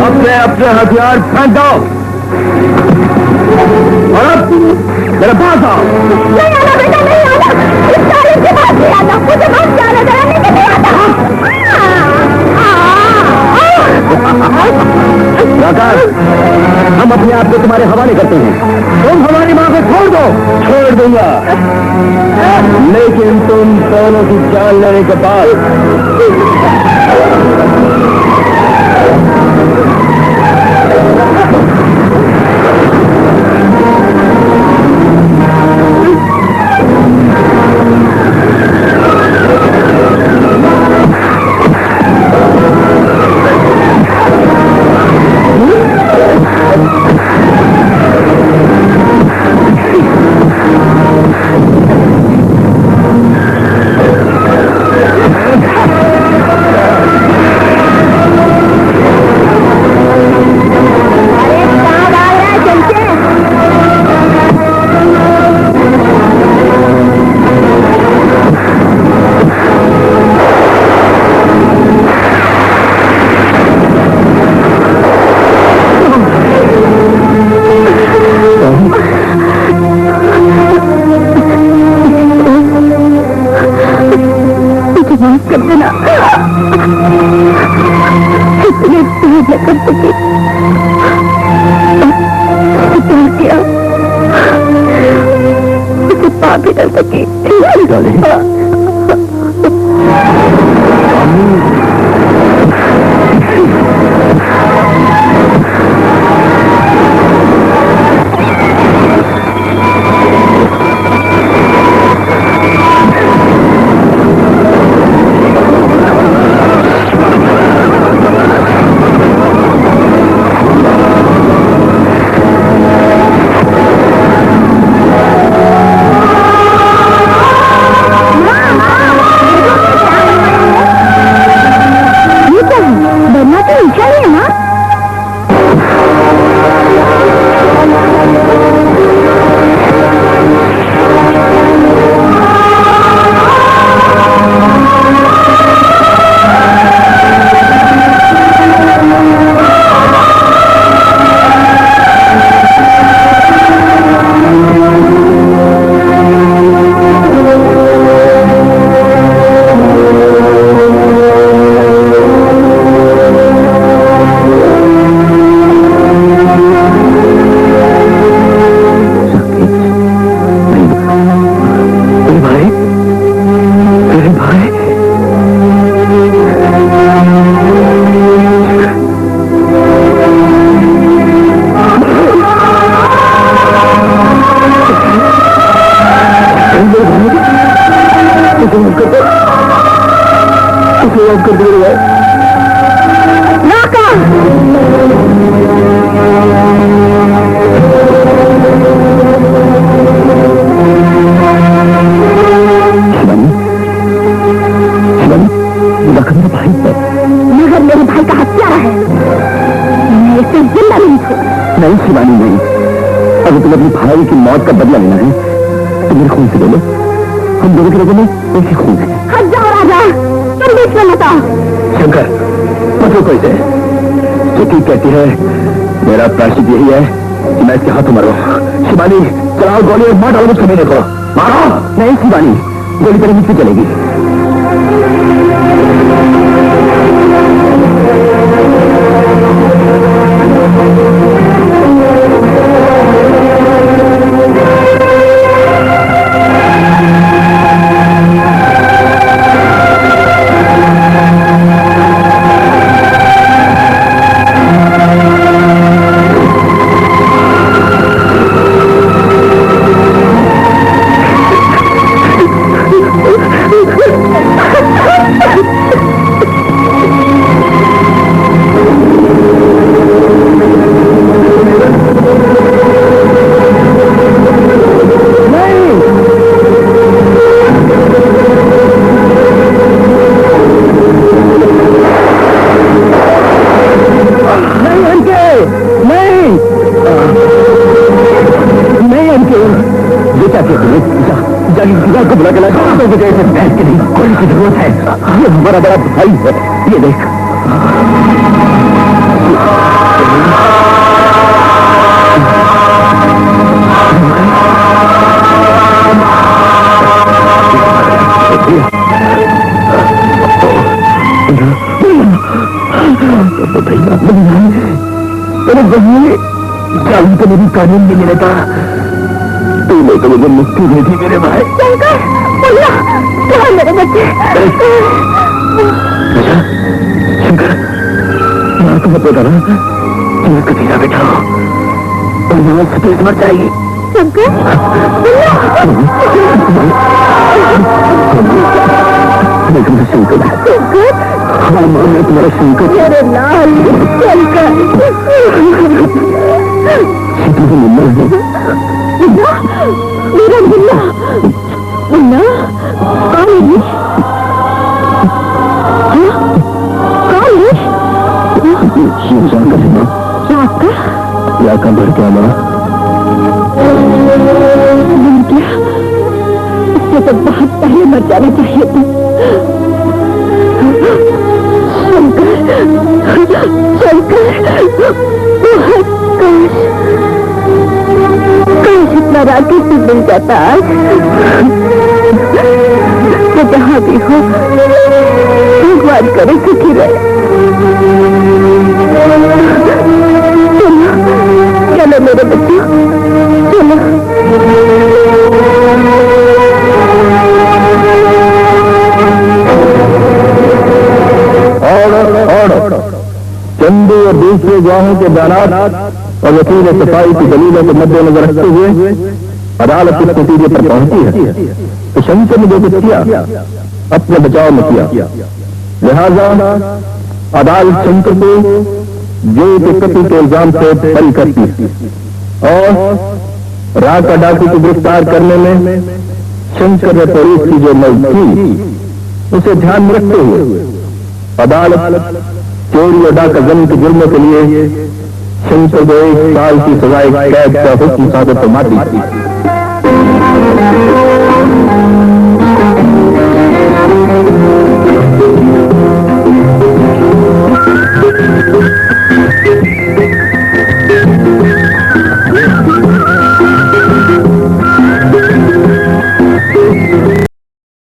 अपने अपने हथियार फेंक दो और अब मेरे पास आओ। नहीं आना बेटा, नहीं आना, इस तारीख के बाद नहीं आना, मुझे बस जाने देना, नहीं आता। हम अपने आप को तुम्हारे हवाले करते हैं। तुम हमारी मां को छोड़ दो। छोड़ दूंगा, लेकिन तुम दोनों की जान लेने के बाद कर देना। इतने प्यार कर सके प्यार किया, उसे पा भी न सके। कर दिया मेरे भाई है, मगर मेरे भाई का हत्यारा है। मैं इसे जिंदा नहीं छोड़। नहीं शिवानी, नहीं। अगर तुम अपने भाई की मौत का बदला लेना है तो मेरे खून से ले लो। हम दोनों के लोगों में एक ही खून है। हट जाओ राजा, तुम बीच में मत आओ। शंकर पत्रों को इसे जो ठीक कहती है, मेरा प्रायश्चित यही है कि मैं इसके हाथों मरूं। शिवानी चलाओ गोली और मार डालो मुझे को। मारो। नहीं शिवानी, गोली तेरे मुझसे चलेगी। क्या किया तुमने? जाके किसान को बुला के लाया तो मुझे ऐसे बैठ के नहीं कोई की जरूरत है। ये हमारा बड़ा भाई है, ये देख। तो मेरी कानून भी नहीं लेता, तूने तो मुझे मुक्ति दे दी मेरे भाई। शंकर, मुन्ना, कहाँ मेरे बच्चे? अच्छा, शंकर, माँ को मत बताना कि मैं कतीरा बैठा हूँ और यहाँ सफेद मर जाएगी। शंकर, मुन्ना, शंकर, हाँ माँ, मैं तुम्हारा शंकर। मेरे लाल शंकर। मुन्ना, मुन्ना, मेरा मुन्ना, मुन्ना, कौन है ये? कौन है? का मर गया माँ। मर गया? इससे तो बहुत पहले मर जाना चाहिए था। शंकर, शंकर, बहुत काश इतना राकेश भी मिल जाता आज। तो जहाँ भी हो भगवान करे सुखी रहे। चलो चलो मेरे बच्चों, चलो। और चंदू और दूसरे गवाहों के बयान और वकील सफाई की दलीलों को मद्देनजर रखते हुए अदालत इस नतीजे पर पहुंची है तो शंकर ने जो कुछ किया अपने बचाव में किया, लिहाजा अदालत शंकर को जो के कत्ल के इल्जाम से बरी करती है और राग का डाकू को गिरफ्तार करने में शंकर ने पुलिस की जो मदद की उसे ध्यान में रखते हुए अदालत चोरी और डाका जमीन के जुर्मों के लिए शंकर को 1 साल की सजाए कैद का हुक्म सादर फरमा दी थी।